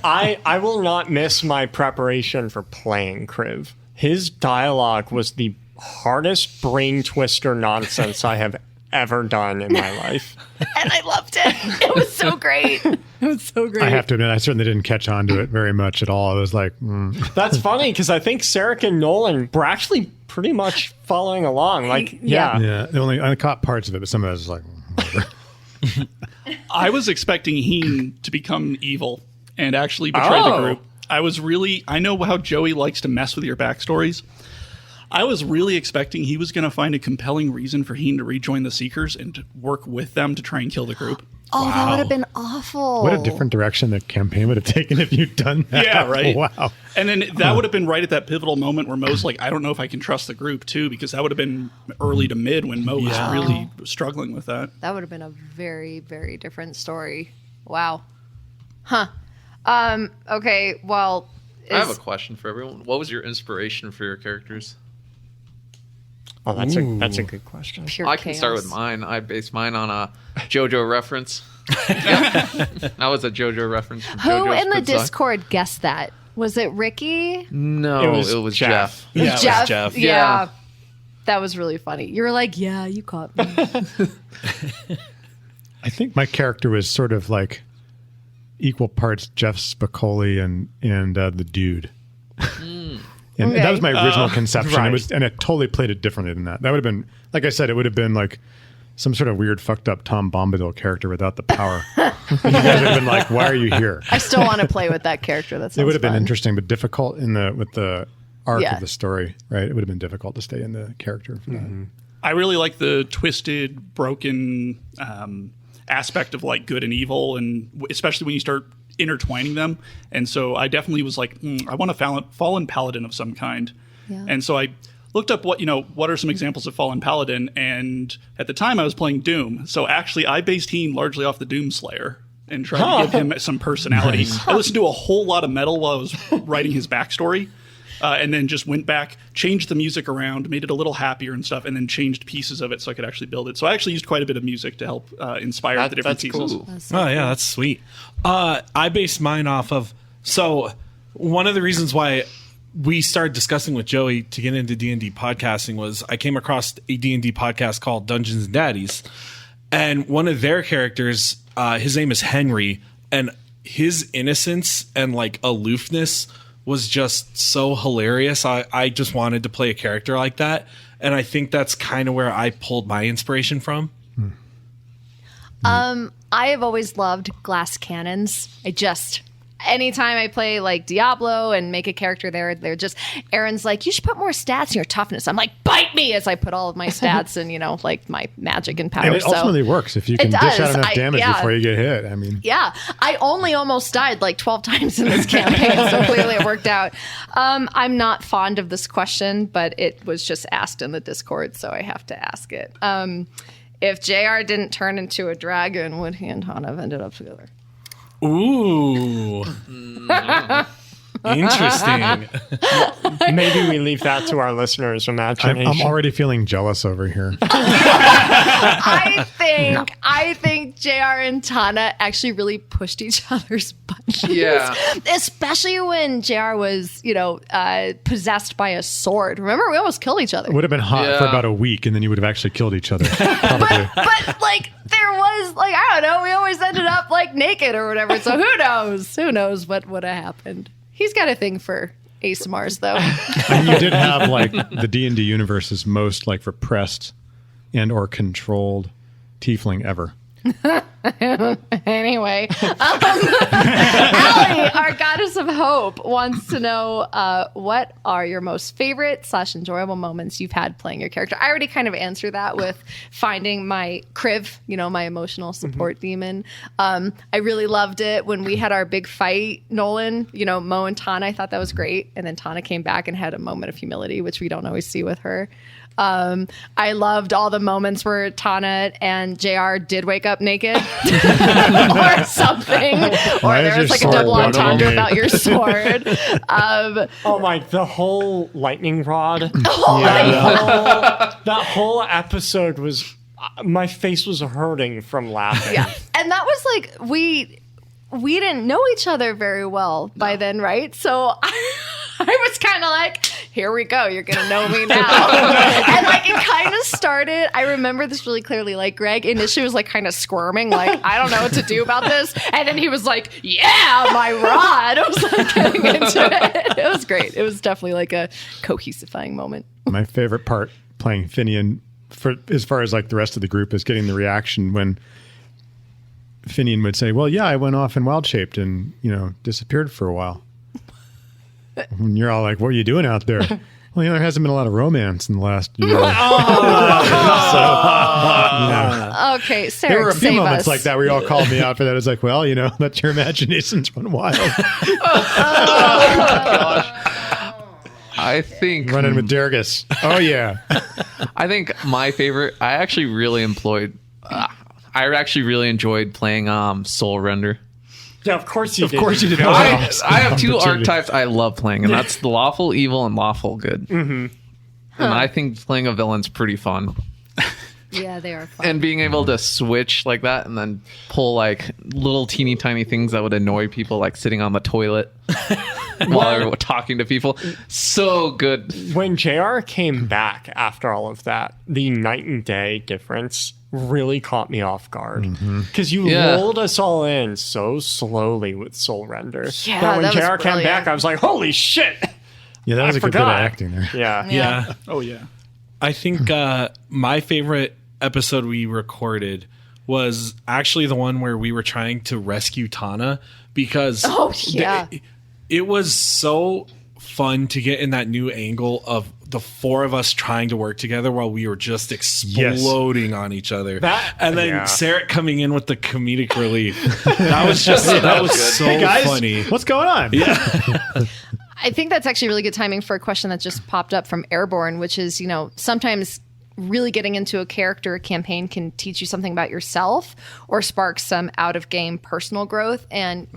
I will not miss my preparation for playing Kriv. His dialogue was the hardest brain twister nonsense I have ever done in my life. And I loved it. It was so great. It was so great. I have to admit, I certainly didn't catch on to it very much at all. I was like, That's funny because I think Sarek and Nolan were actually pretty much following along. Like, Yeah. yeah. I caught parts of it, but some of it was like, whatever. I was expecting Heen to become evil and actually betray the Oh. group. I know how Joey likes to mess with your backstories. I was really expecting he was going to find a compelling reason for Heen to rejoin the Seekers and to work with them to try and kill the group. Oh, that would have been awful. What a different direction the campaign would have taken if you'd done that. Yeah, right. Wow. And then that would have been right at that pivotal moment where Mo's like, I don't know if I can trust the group too, because that would have been early to mid when Mo was really struggling with that. That would have been a very, very different story. Wow. Huh. Okay, well. I have a question for everyone. What was your inspiration for your characters? Oh, that's a good question. Pure I can start chaos. with mine. I based mine on a JoJo reference. That was a JoJo reference. From Who JoJo's in the Bizarre. Discord guessed that? Was it Ricky? No, It it was was Jeff. Jeff. Yeah, it was Jeff. Yeah. Yeah. That was really funny. You were like, yeah, you caught me. I think my character was sort of like equal parts Jeff Spicoli and the dude. And Okay. that was my original conception. right. It was, and it totally played it differently than that. That would have been, like I said, it would have been like some sort of weird, fucked up Tom Bombadil character without the power. And you guys would have been like, "Why are you here?" I still want to play with that character. That sounds It would have been fun. interesting, but difficult with the arc Yeah. of the story. Right? It would have been difficult to stay in the character for that. I really like the twisted, broken aspect of like good and evil, and especially when you start intertwining them. And so I definitely was like, I want a fallen paladin of some kind. Yeah. And so I looked up what are some examples of fallen paladin, and at the time I was playing Doom. So actually I based Heen largely off the Doom Slayer and tried to give him some personality. I listened to a whole lot of metal while I was writing his backstory. And then just went back, changed the music around, made it a little happier and stuff, and then changed pieces of it so I could actually build it. So I actually used quite a bit of music to help inspire the different that's pieces. cool. Oh yeah, that's sweet. I based mine off of, so one of the reasons why we started discussing with Joey to get into D&D podcasting was I came across a D&D podcast called Dungeons and Daddies, and one of their characters, his name is Henry, and his innocence and like aloofness was just so hilarious. I just wanted to play a character like that, and I think that's kind of where I pulled my inspiration from. I have always loved glass cannons. Anytime I play like Diablo and make a character there, they're just, Aaron's like, you should put more stats in your toughness. I'm like, bite me, as I put all of my stats and, like my magic and power. And it ultimately works if you can dish out enough damage before you get hit. I mean, yeah, I only almost died like 12 times in this campaign, so clearly it worked out. I'm not fond of this question, but it was just asked in the Discord, so I have to ask it. If JR didn't turn into a dragon, would he and Hana have ended up together? Ooh. Interesting. Maybe we leave that to our listeners' imagination. I'm already feeling jealous over here. I think JR and Tana actually really pushed each other's buttons. Yeah. Especially when JR was, possessed by a sword. Remember, we almost killed each other. It would have been hot for about a week, and then you would have actually killed each other. Probably. but there was I don't know, we always ended up naked or whatever. So who knows? Who knows what would have happened? He's got a thing for ASMRs, though. And you did have the D&D universe's most repressed and or controlled tiefling ever. Anyway, Allie, our goddess of hope, wants to know what are your most favorite / enjoyable moments you've had playing your character. I already kind of answered that with finding my Kriv, my emotional support demon. I really loved it when we had our big fight, Nolan, Mo and Tana. I thought that was great. And then Tana came back and had a moment of humility, which we don't always see with her. I loved all the moments where Tana and JR did wake up naked or something, or there was a double entendre about your sword. The whole lightning rod. That whole episode was, my face was hurting from laughing. Yeah, and that was we didn't know each other very well by then, right? So I was kind of like, here we go, you're gonna know me now. And it kind of started, I remember this really clearly, Greg initially was kind of squirming, I don't know what to do about this, and then he was like, yeah, my rod. I was getting into it. It was great. It was definitely a cohesifying moment. My favorite part playing Finian, as far as the rest of the group, is getting the reaction when Finian would say, well, yeah, I went off and wild shaped and disappeared for a while. And you're all like, what are you doing out there? Well, there hasn't been a lot of romance in the last year. Okay, Sarah, there were a few moments like that where you all called me out for that. It's like, well, let your imaginations run wild. I think running with Durgus. Oh yeah. I think my favorite. I actually really enjoyed playing Soul Render. Yeah, of course you did. Of course you did. I have two archetypes I love playing, and that's the lawful evil and lawful good. Mm-hmm. And I think playing a villain's pretty fun. Yeah, they are fun. And being able to switch like that and then pull little teeny tiny things that would annoy people, sitting on the toilet while you're talking to people. So good. When JR came back after all of that, the night and day difference really caught me off guard because you rolled us all in so slowly with Soul Render that when JR came back, I was like, holy shit. Yeah, that was a good bit of acting there. Yeah. Oh yeah. I think my favorite episode we recorded was actually the one where we were trying to rescue Tana because it was so fun to get in that new angle of the four of us trying to work together while we were just exploding on each other. And then Sarah coming in with the comedic relief. That was so hey guys, funny. What's going on? Yeah. I think that's actually really good timing for a question that just popped up from Airborne, which is, sometimes really getting into a character or campaign can teach you something about yourself or spark some out of game personal growth. And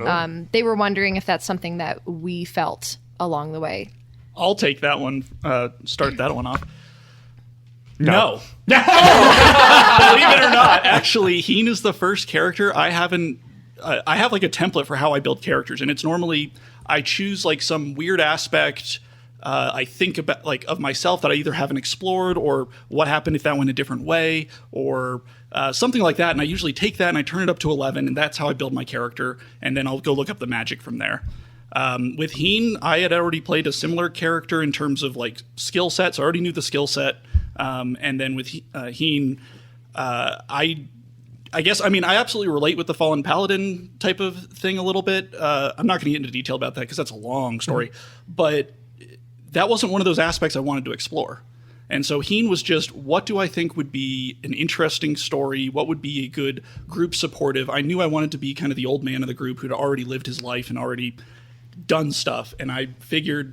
they were wondering if that's something that we felt along the way. I'll take that one. Start that one off. No. Believe it or not, actually, Heen is the first character I haven't. I have a template for how I build characters, and it's normally I choose some weird aspect I think about like of myself that I either haven't explored, or what happened if that went a different way, or something like that. And I usually take that and I turn it up to 11, and that's how I build my character. And then I'll go look up the magic from there. With Heen, I had already played a similar character in terms of like skill sets. I already knew the skill set. And then with Heen, I guess, I mean, I absolutely relate with the Fallen Paladin type of thing a little bit. I'm not going to get into detail about that because that's a long story. But that wasn't one of those aspects I wanted to explore. And so Heen was just, what do I think would be an interesting story? What would be a good group supportive? I knew I wanted to be kind of the old man of the group who'd already lived his life and already done stuff. And I figured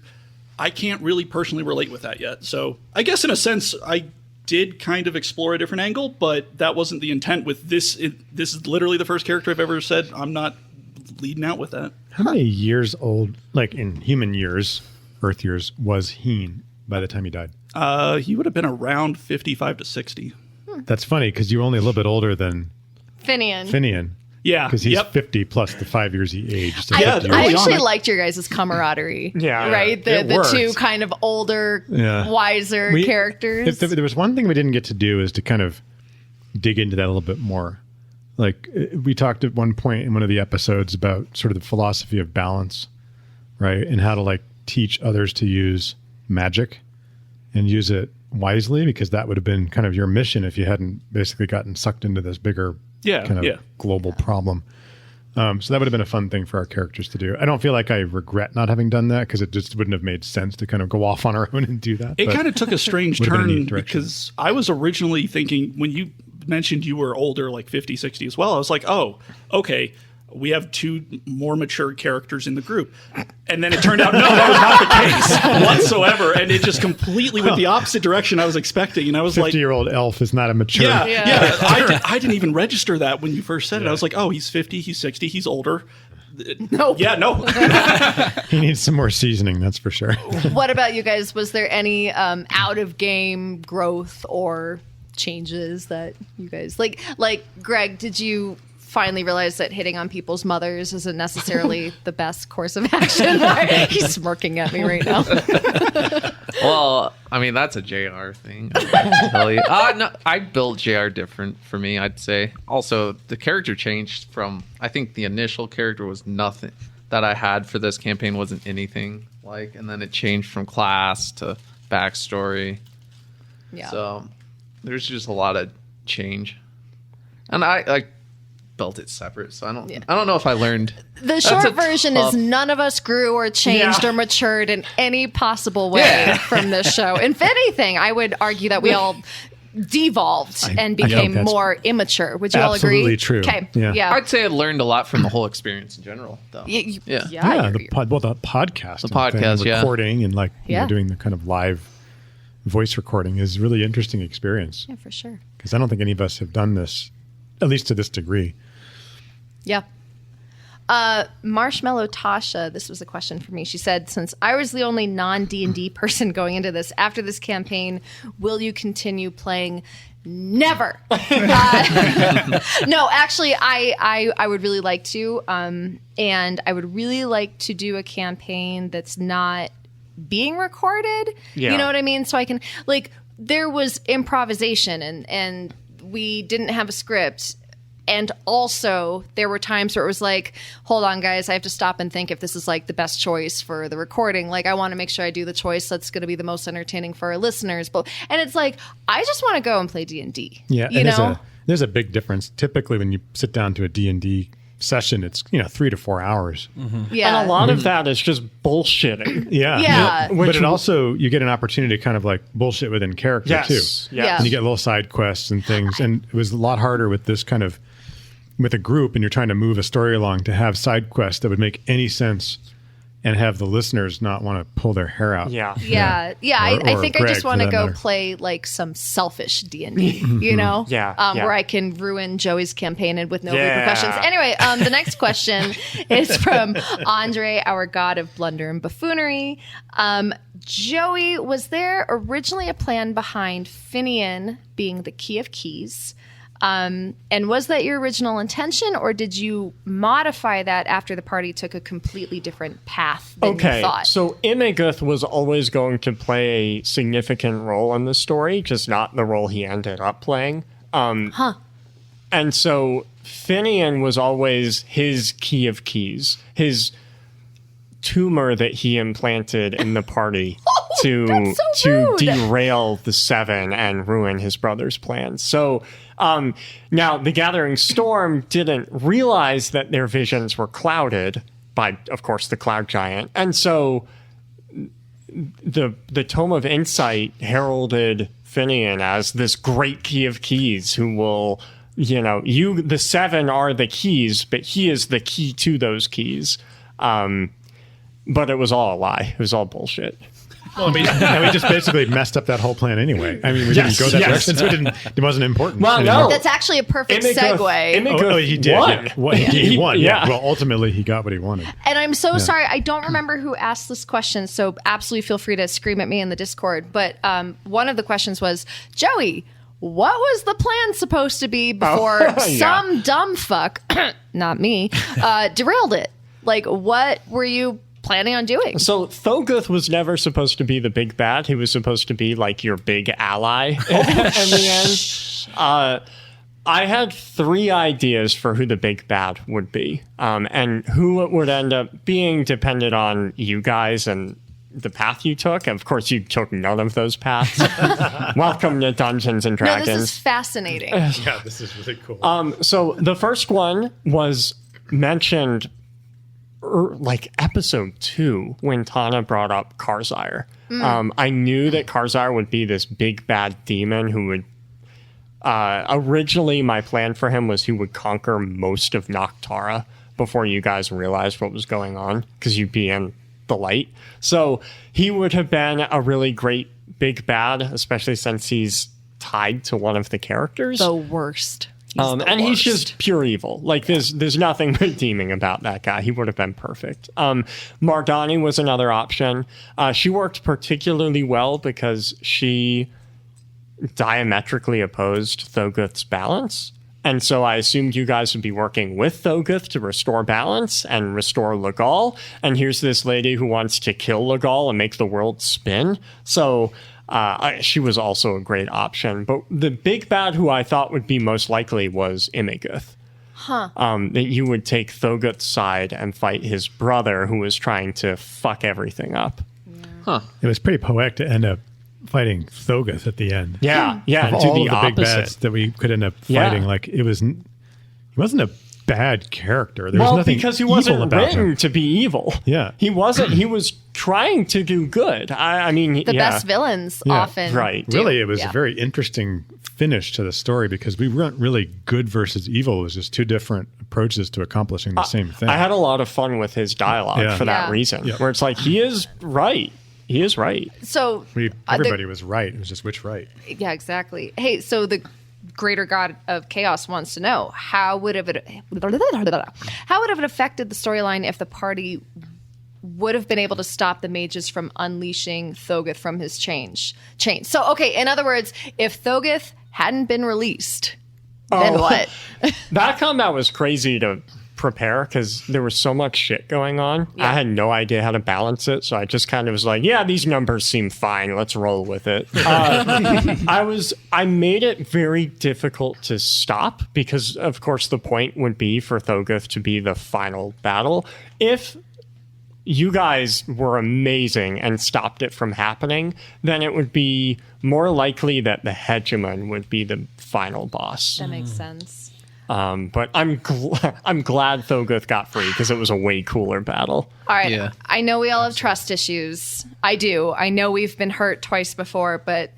I can't really personally relate with that yet. So I guess in a sense, I did kind of explore a different angle, but that wasn't the intent with this. This is literally the first character I've ever said I'm not leading out with that. How many years old, like in human years, Earth years, was Heen by the time he died? He would have been around 55 to 60. That's funny because you were only a little bit older than Finian. Yeah. Because he's 50 plus the 5 years he aged. So I early actually on, liked your guys' camaraderie. Yeah. Right? It The worked. two kind of older, wiser characters. If there was one thing we didn't get to do is to kind of dig into that a little bit more. Like we talked at one point in one of the episodes about sort of the philosophy of balance, right? And how to like teach others to use magic and use it wisely, because that would have been kind of your mission if you hadn't basically gotten sucked into this bigger kind of global problem. So that would have been a fun thing for our characters to do. I don't feel like I regret not having done that because it just wouldn't have made sense to kind of go off on our own and do that. It kind of took a strange Would have been a turn neat direction. because I was originally thinking, when you mentioned you were older, like 50, 60 as well, I was like, oh, okay, we have two more mature characters in the group. And then it turned out, no, that was not the case whatsoever. And it just completely went the opposite direction I was expecting. And I was like, 50-year-old elf is not a mature. yeah. I didn't even register that when you first said it. I was like, oh, he's 50, he's 60, he's older. No. Yeah, no. He needs some more seasoning, that's for sure. What about you guys? Was there any out of game growth or changes that you guys like Greg, did you finally realize that hitting on people's mothers isn't necessarily the best course of action? He's smirking at me right now. Well, I mean, that's a JR thing. I tell you. No, I built JR different for me, I'd say. Also, the character changed from, I think the initial character was nothing that I had for this campaign wasn't anything like, and then it changed from class to backstory. Yeah. So there's just a lot of change. And I built it separate, so I don't know if I learned. The short version is none of us grew or changed or matured in any possible way from this show. If anything, I would argue that we all devolved and became more immature. Would you all agree? Absolutely true. Okay. Yeah. I'd say I learned a lot from the whole experience in general, though. The podcast, The podcast, yeah. recording and you know, Yeah. doing the kind of live voice recording is a really interesting experience. Yeah, for sure. Because I don't think any of us have done this, at least to this degree. Yeah. Marshmallow Tasha, this was a question for me. She said, since I was the only non-D&D person going into this, after this campaign, will you continue playing? Never. No, actually, I would really like to. And I would really like to do a campaign that's not being recorded. Yeah. You know what I mean? So I can, there was improvisation and we didn't have a script. And also, there were times where it was like, hold on, guys, I have to stop and think if this is the best choice for the recording. I want to make sure I do the choice that's going to be the most entertaining for our listeners. And it's I just want to go and play D&D. Yeah, you know? There's a big difference. Typically, when you sit down to a D&D session, it's 3 to 4 hours. Yeah. And a lot of that is just bullshitting. Yeah. But it also, you get an opportunity to kind of bullshit within character Yes. too. Yeah. And you get little side quests and things. And it was a lot harder with this kind of, with a group and you're trying to move a story along, to have side quests that would make any sense and have the listeners not want to pull their hair out. Yeah. Or I think I Greg, just want for to that go matter. play some selfish D&D, you know? Yeah. Where I can ruin Joey's campaign and with no Yeah. repercussions. Anyway, the next question is from Andre, our god of blunder and buffoonery. Joey, was there originally a plan behind Finian being the key of keys? And was that your original intention, or did you modify that after the party took a completely different path than you thought? So Imiguth was always going to play a significant role in the story, just not the role he ended up playing. And so Finian was always his key of keys, his tumor that he implanted in the party to derail the Seven and ruin his brother's plans. So now the Gathering Storm didn't realize that their visions were clouded by, of course, the Cloud Giant. And so the Tome of Insight heralded Finian as this great key of keys who will, the Seven are the keys, but he is the key to those keys. But it was all a lie. It was all bullshit. Well, we just basically messed up that whole plan anyway. I mean, we didn't go that direction, so it wasn't important. Well, no. That's actually a perfect segue. He did. Won. He won. Yeah. Well, ultimately, he got what he wanted. And I'm so sorry. I don't remember who asked this question, so absolutely feel free to scream at me in the Discord. But one of the questions was, Joey, what was the plan supposed to be before some dumb fuck, not me, derailed it? Like, what were you planning on doing? So Thoguth was never supposed to be the big bad. He was supposed to be like your big ally in the end. I had 3 ideas for who the big bad would be, and who it would end up being depended on you guys and the path you took. Of course, you took none of those paths. Welcome to Dungeons and Dragons. No, this is fascinating. Yeah, this is really cool. So the first one was mentioned like episode 2 when Tana brought up Karzire. I knew that Karzire would be this big bad demon who would originally my plan for him was he would conquer most of Noctara before you guys realized what was going on, because you'd be in the light. So he would have been a really great big bad, especially since he's tied to one of the characters. The worst. He's just pure evil. Like there's nothing redeeming about that guy. He would have been perfect. Mardani was another option. She worked particularly well because she diametrically opposed Thoguth's balance. And so I assumed you guys would be working with Thoguth to restore balance and restore Legal. And here's this lady who wants to kill Legal and make the world spin. So she was also a great option. But the big bad who I thought would be most likely was Imiguth. That you would take Thoguth's side and fight his brother who was trying to fuck everything up. It was pretty poetic to end up fighting Thoguth at the end. Yeah. Of And all do the the big opposite. bads that we could end up fighting, like he wasn't a bad character. There was Well, nothing because he evil wasn't about written him. to be evil. Yeah. He wasn't. He was trying to do good. I mean, The best villains often right. do. Really, it was Yeah. a very interesting finish to the story because we weren't really good versus evil. It was just 2 different approaches to accomplishing the same thing. I had a lot of fun with his dialogue for that Yeah. reason, Yep. where it's like, he is right. He is right. So Everybody was right. It was just which right. yeah, exactly. Hey, so the greater god of chaos wants to know how would have it affected the storyline if the party would have been able to stop the mages from unleashing Thoguth from his chain. So, okay, in other words, if Thoguth hadn't been released, then what? That combat was crazy to prepare because there was so much shit going on. I had no idea how to balance it, so I just kind of was like, yeah, these numbers seem fine, let's roll with it. I made it very difficult to stop because of course the point would be for Thoguth to be the final battle. If you guys were amazing and stopped it from happening, then it would be more likely that the hegemon would be the final boss. That makes sense. But I'm glad Thoguth got free because it was a way cooler battle. All right. Yeah. I know we all have trust issues. I do. I know we've been hurt twice before, but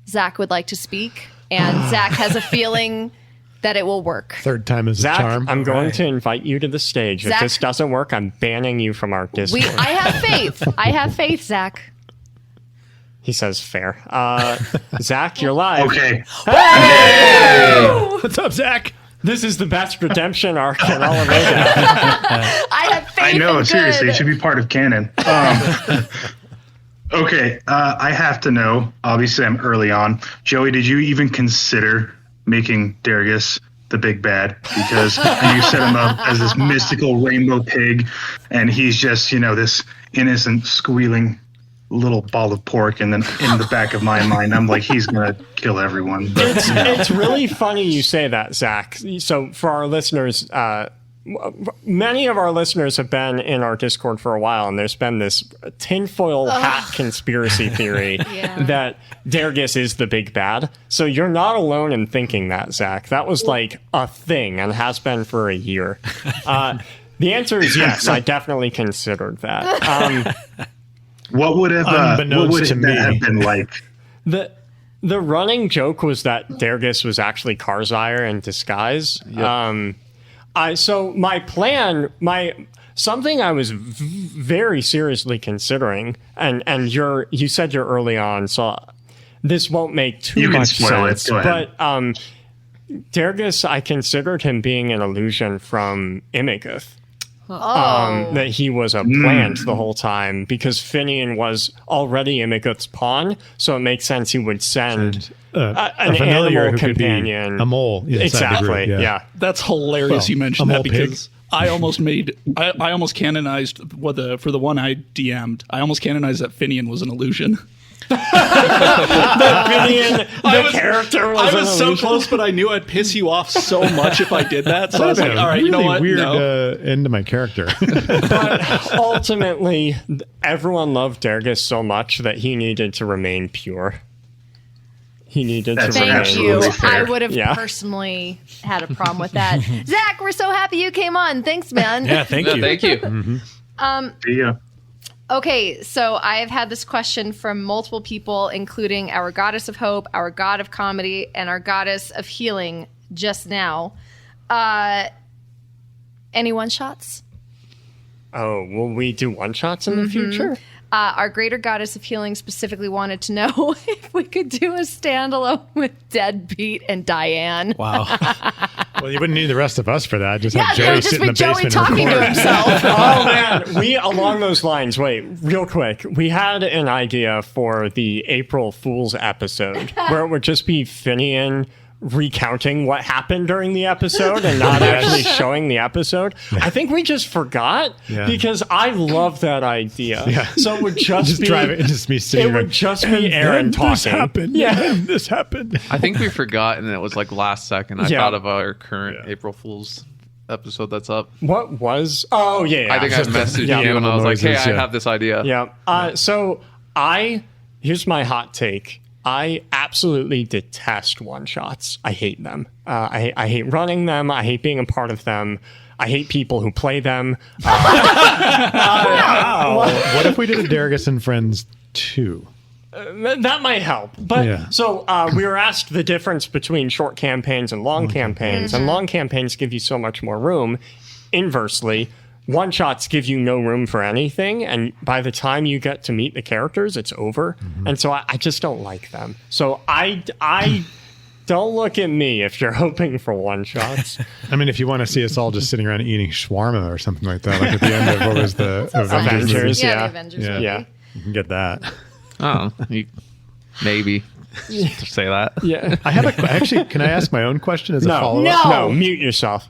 Zach would like to speak, and Zach has a feeling that it will work. 3rd time is a Zach, charm. I'm going to invite you to the stage. Zach- if this doesn't work, I'm banning you from our Discord. I have faith. I have faith, Zach. He says fair. Zach, you're live. Okay. What's up, Zach? This is the best redemption arc in all of it. I have faith. I know, in seriously, good. it should be part of canon. Okay, I have to know, obviously I'm early on. Joey, did you even consider making Dargus the big bad, because you set him up as this mystical rainbow pig, and he's just, this innocent squealing little ball of pork, and then in the back of my mind, I'm like, he's gonna kill everyone. But, It's really funny you say that, Zach. So for our listeners, many of our listeners have been in our Discord for a while, and there's been this tinfoil hat conspiracy theory that Dargus is the big bad. So you're not alone in thinking that, Zach. That was like a thing and has been for a year. The answer is yes. I definitely considered that. What would that have been like? The running joke was that Dargus was actually Karzire in disguise. Yep. So my plan, something I was very seriously considering, and you said you're early on, so this won't make too much sense. But Dargus, I considered him being an illusion from Imagith. That he was a plant the whole time, because Finian was already Imagith's pawn, so it makes sense he would send an animal companion, a mole. Exactly. Yeah. That's hilarious. You mentioned that because I almost canonized for the one I DM'd. I almost canonized that Finian was an illusion. Character was I was so close, but I knew I'd piss you off so much if I did that. So I was like, all right, really you know what? Weird end to my character. But ultimately, everyone loved Dargus so much that he needed to remain pure. He needed to remain. Thank you. fair. I would have personally had a problem with that. Zach, we're so happy you came on. Thanks, man. Yeah, thank you. Thank you. Yeah. Okay, so I have had this question from multiple people, including our goddess of hope, our god of comedy, and our goddess of healing just now. Any one-shots? Oh, will we do one-shots in the future? Our greater goddess of healing specifically wanted to know if we could do a standalone with Deadbeat and Diane. Wow. Well, you wouldn't need the rest of us for that. Just have Yeah, it Joey would just sit in be the Joey basement talking and to record. himself. Oh, man. Along those lines, wait, real quick. We had an idea for the April Fool's episode where it would just be Finian recounting what happened during the episode and not actually showing the episode. I think we just forgot because I love that idea. Yeah. So it would just be drive it, just me sitting it there. would just be Aaron talking. This happened. Yeah. This happened. I think we forgot, and it was like last second. I Yeah. thought of our current April Fool's episode that's up. What was? Oh, yeah. I think I messaged you, and I was like, "Hey, I have this idea." Yeah. So here's my hot take. I absolutely detest one-shots. I hate them. I hate running them. I hate being a part of them. I hate people who play them. What if we did a Dargus and Friends 2? That might help. But so we were asked the difference between short campaigns and long campaigns, and long campaigns give you so much more room. Inversely, one-shots give you no room for anything, and by the time you get to meet the characters, it's over. And so I just don't like them. So I don't look at me if you're hoping for one-shots. I mean, if you want to see us all just sitting around eating shawarma or something like that, like at the end of what was the Avengers movie. Avengers, The yeah. Avengers Yeah. movie. Yeah. You can get that. Oh, maybe say that. Yeah. I have actually, can I ask my own question as a No, follow-up? no, mute yourself.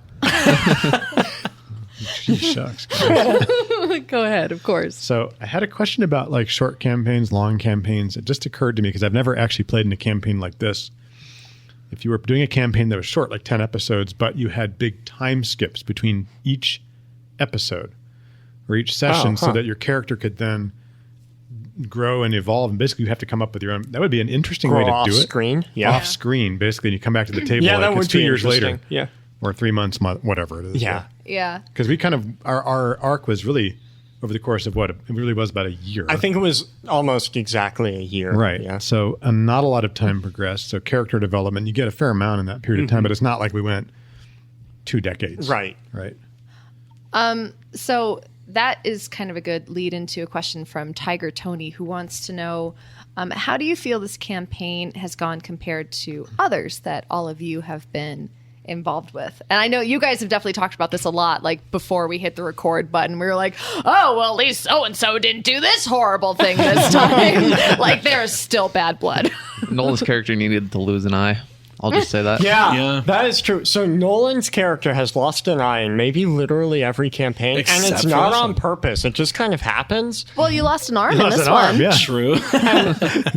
Shucks. Go ahead, of course. So I had a question about like short campaigns, long campaigns. It just occurred to me because I've never actually played in a campaign like this. If you were doing a campaign that was short, like 10 episodes, but you had big time skips between each episode or each session so that your character could then grow and evolve, and basically you have to come up with your own. That would be an interesting way to off do it. screen. Yeah. Off screen, basically, and you come back to the table Yeah, like that it's would 2 be years later. interesting. Yeah. Or 3 months, whatever it is. Yeah. Yeah. Because we kind of, our arc was really over the course of what? It really was about a year. I think it was almost exactly a year. Right. Yeah. So not a lot of time progressed. So character development, you get a fair amount in that period of time, but it's not like we went 2 decades. Right. Right. So that is kind of a good lead into a question from Tiger Tony, who wants to know, how do you feel this campaign has gone compared to others that all of you have been involved with? And I know you guys have definitely talked about this a lot, like before we hit the record button, we were like, oh, well, at least so-and-so didn't do this horrible thing this time. Like, there's still bad blood. Nolan's character needed to lose an eye. I'll just say that. Yeah, that is true. So Nolan's character has lost an eye in maybe literally every campaign, and it's Except not for on this purpose. It just kind of happens. Well, you lost an arm in Lost this an arm, one. yeah. True.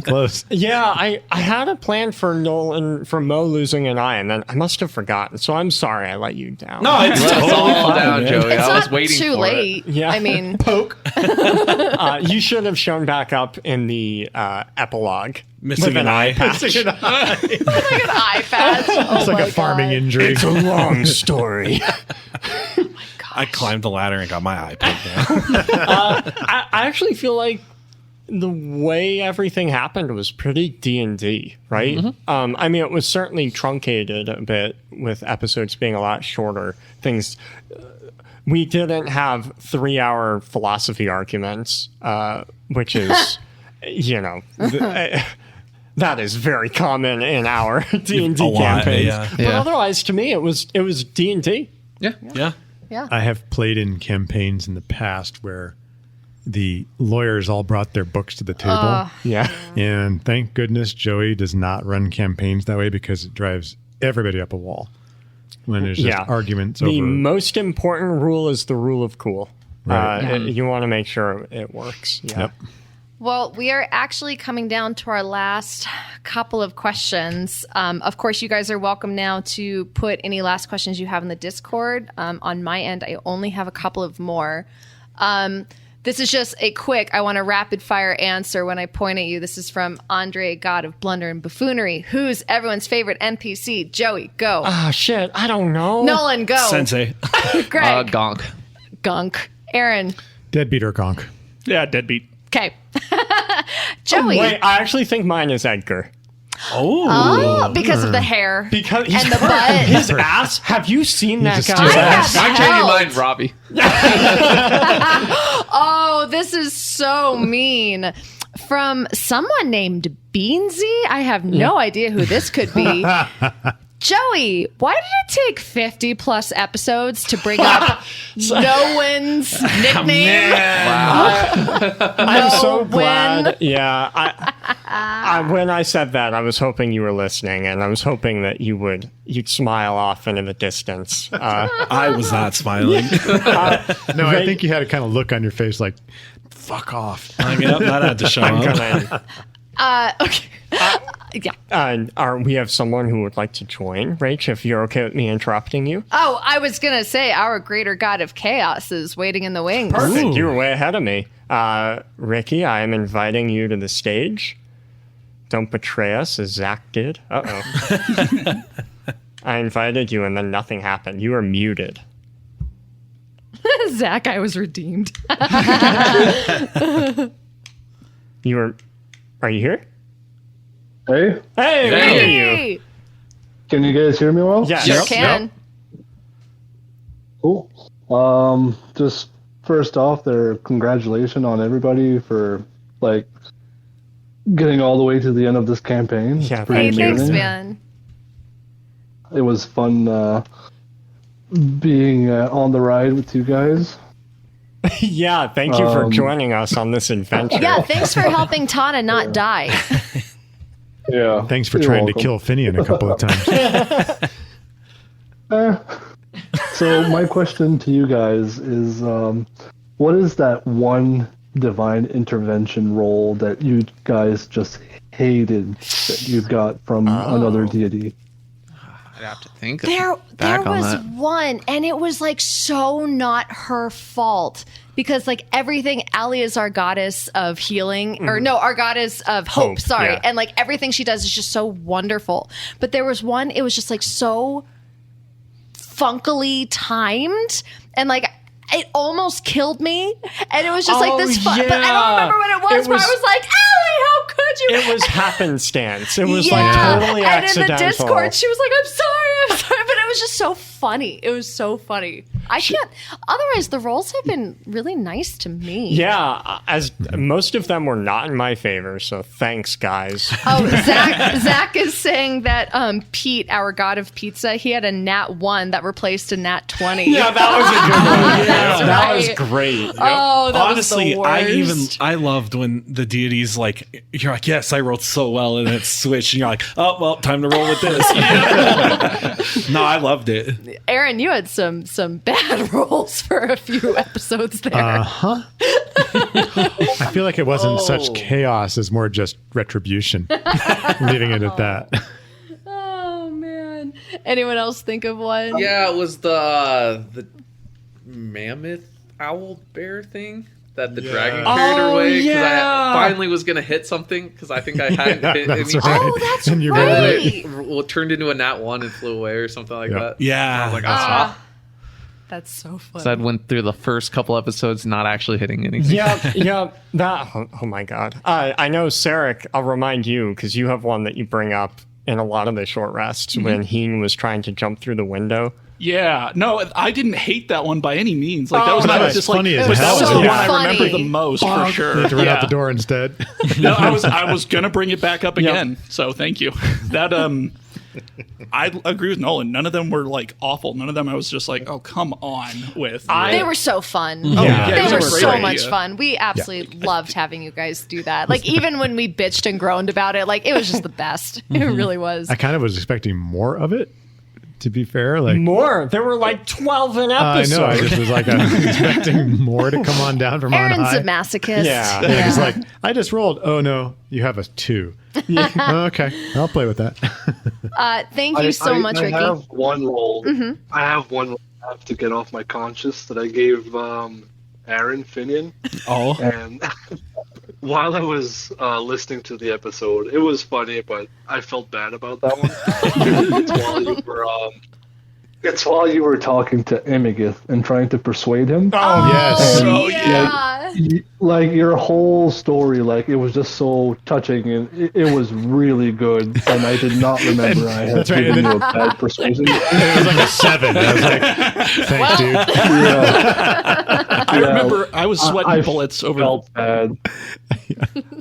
Close. Yeah, I had a plan for Nolan for Mo losing an eye, and then I must have forgotten. So I'm sorry I let you down. No, it's Let us totally all fine, down, man. Joey. It's I was not waiting too for late. it. Yeah. I mean, You should have shown back up in the epilogue. Missing with an eye. patch. like an eye patch. Oh It's like my a farming God. injury. It's a long story. I climbed the ladder and got my eye pulled down. I actually feel like the way everything happened was pretty D&D, right? I mean, it was certainly truncated a bit with episodes being a lot shorter. We didn't have 3-hour philosophy arguments, which is, that is very common in our D&D A lot, campaigns. yeah. But otherwise, to me, it was D&D. Yeah. I have played in campaigns in the past where the lawyers all brought their books to the table. Yeah. And thank goodness Joey does not run campaigns that way because it drives everybody up a wall when there's just arguments The over. most important rule is the rule of cool. Right. You want to make sure it works. Yeah. Yep. Well, we are actually coming down to our last couple of questions. Of course, you guys are welcome now to put any last questions you have in the Discord. On my end, I only have a couple of more. This is just a quick, I want a rapid fire answer when I point at you. This is from Andre, God of Blunder and Buffoonery. Who's everyone's favorite NPC? Joey, go. Ah, shit. I don't know. Nolan, go. Sensei. Greg. Gonk. Gunk. Aaron. Deadbeat or conk. Yeah, deadbeat. Okay. Joey. Wait, I actually think mine is Edgar. Oh, because of the hair. Because And the butt. his ass. Have you seen that just guy's steals ass? I I'm changing held. mine, Robbie. Oh, this is so mean. From someone named Beansy. I have no idea who this could be. Joey, why did it take 50 plus episodes to bring up Nolan's nickname? I'm so No glad. win. Yeah. When I said that, I was hoping you were listening, and I was hoping that you'd smile off into the distance. I was not smiling. No, I think you had a kind of look on your face like, fuck off. Yep, that had to show I'm up. gonna. Okay. Yeah. We have someone who would like to join, Rach, if you're okay with me interrupting you. Oh, I was going to say our greater god of chaos is waiting in the wings. Perfect. You were way ahead of me. Ricky, I am inviting you to the stage. Don't betray us as Zach did. Uh-oh. I invited you and then nothing happened. You were muted. Zach, I was redeemed. Are you here? Hey, Hey, where are you? Hey, can you guys hear me well? Yes. sure can. Cool. Just first off, congratulations on everybody for getting all the way to the end of this campaign. Yeah, It's pretty Hey, thanks, amazing. man. It was fun being on the ride with you guys. Yeah, thank you for joining us on this adventure. Yeah, thanks for helping Tana not die. Yeah. Thanks for you're trying welcome. to kill Finian a couple of times. So my question to you guys is, what is that one divine intervention role that you guys just hated that you got from another deity? I'd have to think There back on was that. one, and it was so not her fault because everything. Ali is our goddess of healing, or no, our goddess of hope. Sorry, yeah. and everything she does is just so wonderful. But there was one. It was just so funkily timed, and it almost killed me. And it was just this fun. But I don't remember what it was. But I was like, Ali, how could you? It was happenstance. It was Yeah. totally and accidental. in the Discord, she was like, I'm sorry. But it was just so funny. It was so funny. I can't. Otherwise, the roles have been really nice to me. Yeah, as most of them were not in my favor, so thanks, guys. Oh, Zach is saying that Pete, our god of pizza, he had a nat 1 that replaced a nat 20. Yeah, that was a good one. That's That was right. great. Oh, that Honestly, was the worst. I loved when the deities like you're like, yes, I rolled so well, and then it switched, and you're like, oh well, time to roll with this. No, I loved it. Aaron, you had some bad rolls for a few episodes there. Uh-huh. I feel like it wasn't such chaos as more just retribution. Leaving it at that. Oh man! Anyone else think of one? Yeah, it was the mammoth owl bear thing that the dragon carried Oh, away. Because yeah. I finally was gonna hit something because I think I hadn't hit That's anything. right. Oh, that's And you right. rolled it. It turned into a nat 1 and flew away or something like Yeah. that. Yeah, I was like, ah. That's so funny. So I went through the first couple episodes not actually hitting anything. Yeah. That. Oh my God. I know, Sarek. I'll remind you because you have one that you bring up in a lot of the short rests when Heen was trying to jump through the window. Yeah, no, I didn't hate that one by any means. Like that was no, not it's just like, funny as but that hell. was the So one I funny. remember the most for sure. You have to run out Yeah. the door instead. No, I was gonna bring it back up again. So thank you. That I agree with Nolan. None of them were like awful. None of them I was just like, oh come on with. They were so fun. Yeah. They it were was a great so idea. much fun. We absolutely loved having you guys do that. Like even when we bitched and groaned about it, like it was just the best. It really was. I kind of was expecting more of it, to be fair. Like More. There were like 12 an I episode. know, I just was like, I was expecting more to come on down from Aaron's on high. a masochist. Yeah. Yeah, it's like, I just rolled. Oh no, you have a 2. Okay, I'll play with that. Thank you so much, I Ricky. have one roll. I have one roll I have to get off my conscience that I gave Aaron Finian. Oh, And while I was listening to the episode, it was funny, but I felt bad about that one. It's while you were talking to Imagith and trying to persuade him. Oh yes. oh yeah. Like your whole story, like it was just so touching, and it was really good. And I did not remember I had That's right, given and you a bad persuasion. It was like a 7. I was like, thanks, dude. Yeah, I remember I was sweating bullets over. felt bad.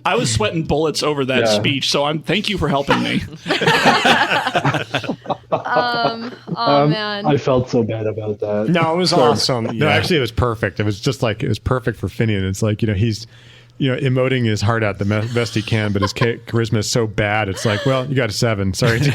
I was sweating bullets over that Yeah. speech. So thank you for helping me. Oh man. I felt so bad about that. No, it was awesome. No, actually, it was perfect. It was just like, it was perfect for Finian. It's like, he's, emoting his heart out the best he can, but his charisma is so bad. It's like, well, you got a 7. Sorry, dude.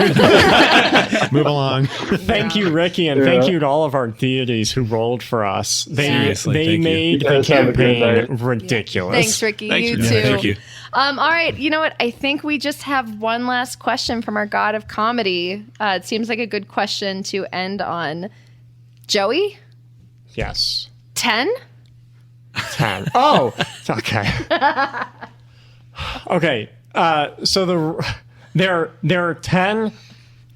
Move along. Thank you, Ricky, and thank you to all of our deities who rolled for us. Seriously, They thank you. made You the guys have a good campaign night. ridiculous. Thanks, Ricky. Thanks, you Ricky. too. Thank you. All right. You know what? I think we just have one last question from our god of comedy. It seems like a good question to end on. Joey, Yes. 10? 10. Oh, okay. Okay. So there are 10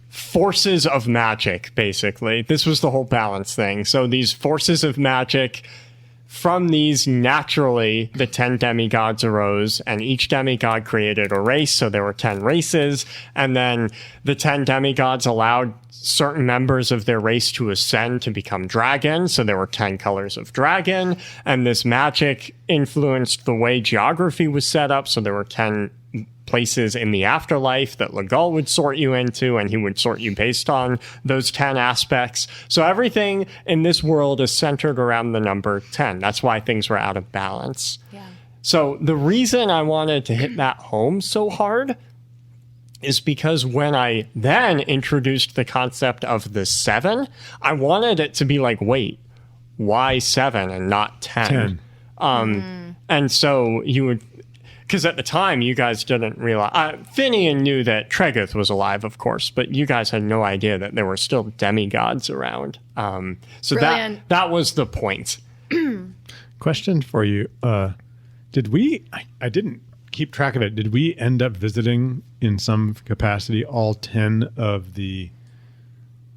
forces of magic, basically. This was the whole balance thing. So these forces of magic, from these, naturally, the 10 demigods arose, and each demigod created a race, so there were 10 races, and then the 10 demigods allowed certain members of their race to ascend to become dragons, so there were 10 colors of dragon, and this magic influenced the way geography was set up, so there were 10 places in the afterlife that Legal would sort you into, and he would sort you based on those 10 aspects. So everything in this world is centered around the number 10. That's why things were out of balance. Yeah. So the reason I wanted to hit that home so hard is because when I then introduced the concept of the 7, I wanted it to be like, wait, why 7 and not 10? 10. And so you would, because at the time you guys didn't realize, Finian knew that Tregeth was alive, of course, but you guys had no idea that there were still demigods around. So Brilliant. that was the point. Question for you. Did we, I didn't keep track of it. Did we end up visiting in some capacity all 10 of the,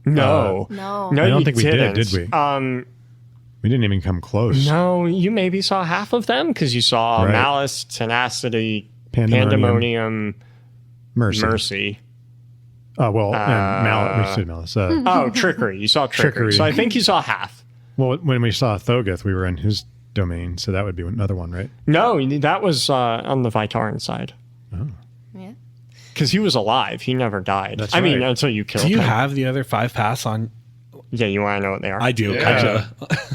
No. No. No, I don't you think we did didn't. we? We didn't even come close. No, you maybe saw half of them because you saw Right. Malice, Tenacity, Pandemonium. Pandemonium, Mercy. Mercy. Oh, well, and Malice. We said Malice. Oh, Trickery. You saw Trickery. Trickery. So I think you saw half. Well, when we saw Thogoth, we were in his domain, so that would be another one, right? No, that was on the Vitaran side. Yeah. Because he was alive. He never died. That's I mean, right. until you killed Do you him. have the other 5 paths on? Yeah, you want to know what they are? I do. Yeah.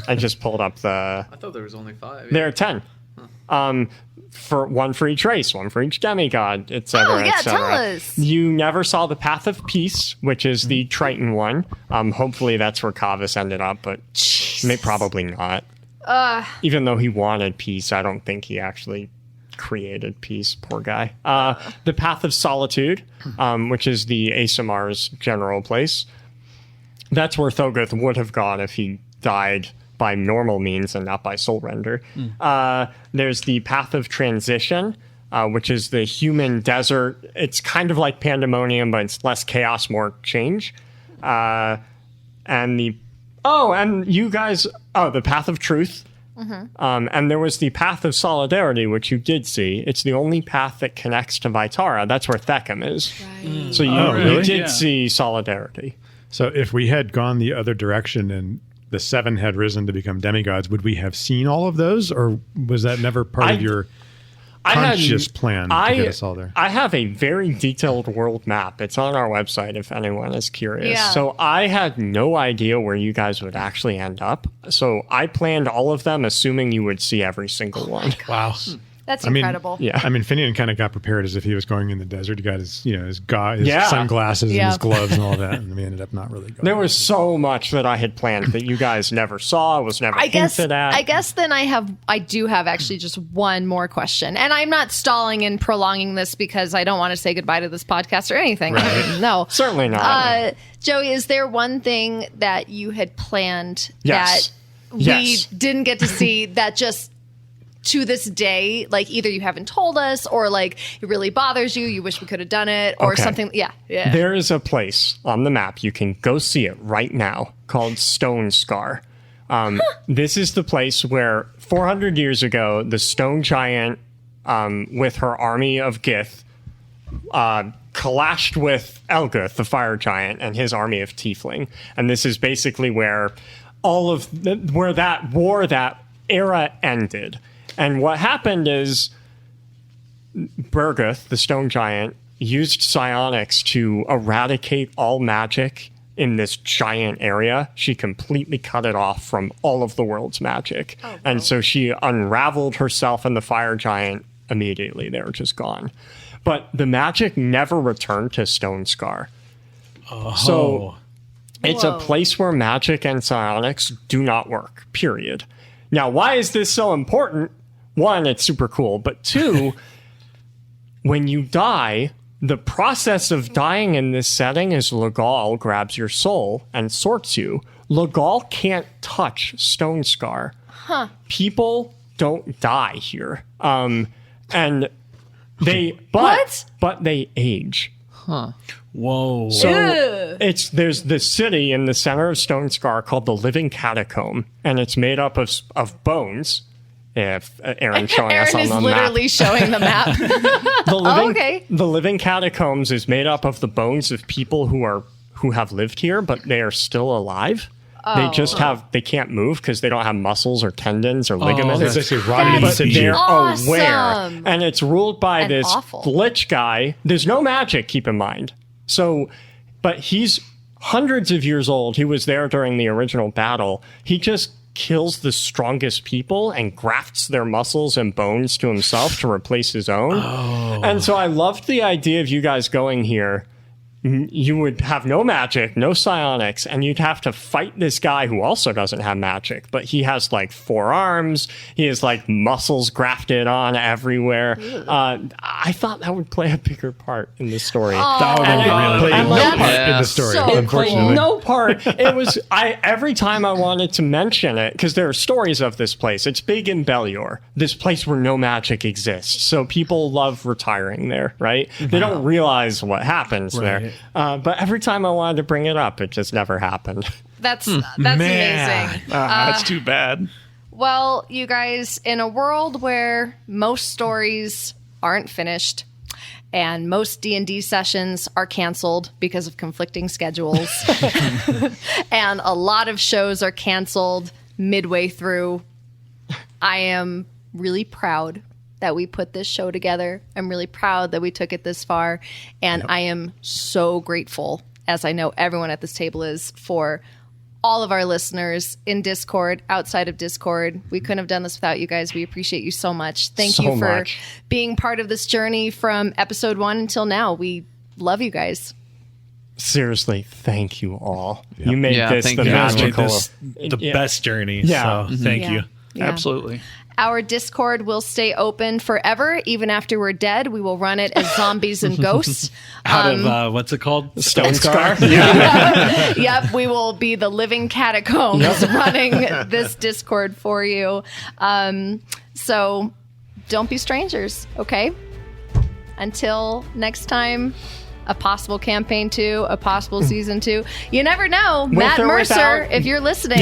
I just pulled up the... I thought there was only 5. There are 10. For one for each race, one for each demigod, etc. Oh, yeah, etc. tell us. You never saw the Path of Peace, which is the Triton one. Hopefully that's where Kavus ended up, but probably not. Even though he wanted peace, I don't think he actually created peace. Poor guy. The Path of Solitude, which is the Asamar's general place. That's where Thogoth would have gone if he died by normal means and not by soul render. There's the Path of Transition, which is the human desert. It's kind of like Pandemonium, but it's less chaos, more change. And the Path of Truth. And there was the Path of Solidarity, which you did see. It's the only path that connects to Vitara. That's where Theckham is. Right. So you really? did Yeah. see Solidarity. So if we had gone the other direction and the 7 had risen to become demigods, would we have seen all of those, or was that never part of your conscious plan to get us all there? I have a very detailed world map. It's on our website if anyone is curious. Yeah. So I had no idea where you guys would actually end up. So I planned all of them assuming you would see every single one. Wow. That's I mean, incredible. Yeah. I mean, Finian kind of got prepared as if he was going in the desert. He got his, his Yeah. sunglasses and Yeah. his gloves and all that, and we ended up not really going. There was so much that I had planned that you guys never saw, was never I guess hinted at. I guess then I do have actually just one more question. And I'm not stalling and prolonging this because I don't want to say goodbye to this podcast or anything. No. Certainly not. Joey, is there one thing that you had planned Yes. that Yes. we didn't get to see that just to this day, like either you haven't told us or like it really bothers you wish we could have done it or Okay. something? Yeah. There is a place on the map, you can go see it right now, called Stone Scar. This is the place where 400 years ago, the stone giant with her army of Gith clashed with Elguth, the fire giant, and his army of Tiefling. And this is basically where where that war, that era ended. And what happened is Berguth, the stone giant, used psionics to eradicate all magic in this giant area. She completely cut it off from all of the world's magic. And so she unraveled herself and the fire giant immediately. They were just gone. But the magic never returned to Stone Scar. So it's a place where magic and psionics do not work, period. Now, why is this so important? One, it's super cool. But two, when you die, the process of dying in this setting is Legal grabs your soul and sorts you. Legal can't touch Stone Scar. People don't die here. And they but they age. Whoa. So there's this city in the center of Stone Scar called the Living Catacomb, and it's made up of bones. If Aaron's showing us Aaron on is the literally map. showing the map. The Living Catacombs is made up of the bones of people who have lived here, but they are still alive. They just they can't move because they don't have muscles or tendons or ligaments. It's actually rotting in But situ. they're awesome. aware. And it's ruled by And this awful. Lich guy. There's no magic, keep in mind. So, but he's hundreds of years old. He was there during the original battle. He just kills the strongest people and grafts their muscles and bones to himself to replace his own. And so I loved the idea of you guys going here. You would have no magic, no psionics, and you'd have to fight this guy who also doesn't have magic, but he has like 4 arms. He has like muscles grafted on everywhere. I thought that would play a bigger part in the story. That would And be it- really and no like- part in Yeah. the story, So unfortunately. no part. It was every time I wanted to mention it, because there are stories of this place. It's big in Belior, this place where no magic exists. So people love retiring there, right? They don't realize what happens there. But every time I wanted to bring it up, it just never happened. That's Man. amazing. That's too bad. Well, you guys, in a world where most stories aren't finished and most D&D sessions are canceled because of conflicting schedules and a lot of shows are canceled midway through. I am really proud that we put this show together. I'm really proud that we took it this far. And I am so grateful, as I know everyone at this table is, for all of our listeners in Discord, outside of Discord. We couldn't have done this without you guys. We appreciate you so much. Thank you for being part of this journey from episode 1 until now. We love you guys. Seriously, thank you all. You made this the best journey. Yeah. So thank you. Yeah. Absolutely. Our Discord will stay open forever. Even after we're dead, we will run it as zombies and ghosts. Out of, what's it called? Stone Scar? Yep, we will be the living catacombs running this Discord for you. So don't be strangers, okay? Until next time, a possible campaign 2, a possible season 2. You never know. Matt Mercer, if you're listening,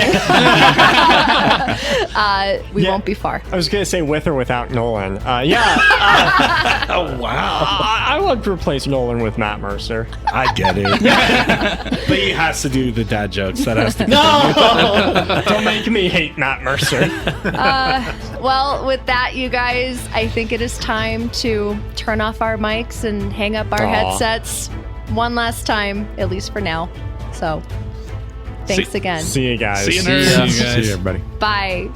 we won't be far. I was going to say with or without Nolan. Oh, wow. I would replace Nolan with Matt Mercer. I get it. But he has to do the dad jokes. That has to No! Don't make me hate Matt Mercer. Well, with that, you guys, I think it is time to turn off our mics and hang up our headsets one last time, at least for now. So, thanks again. See you guys. See you, nerds. See you, everybody. Bye.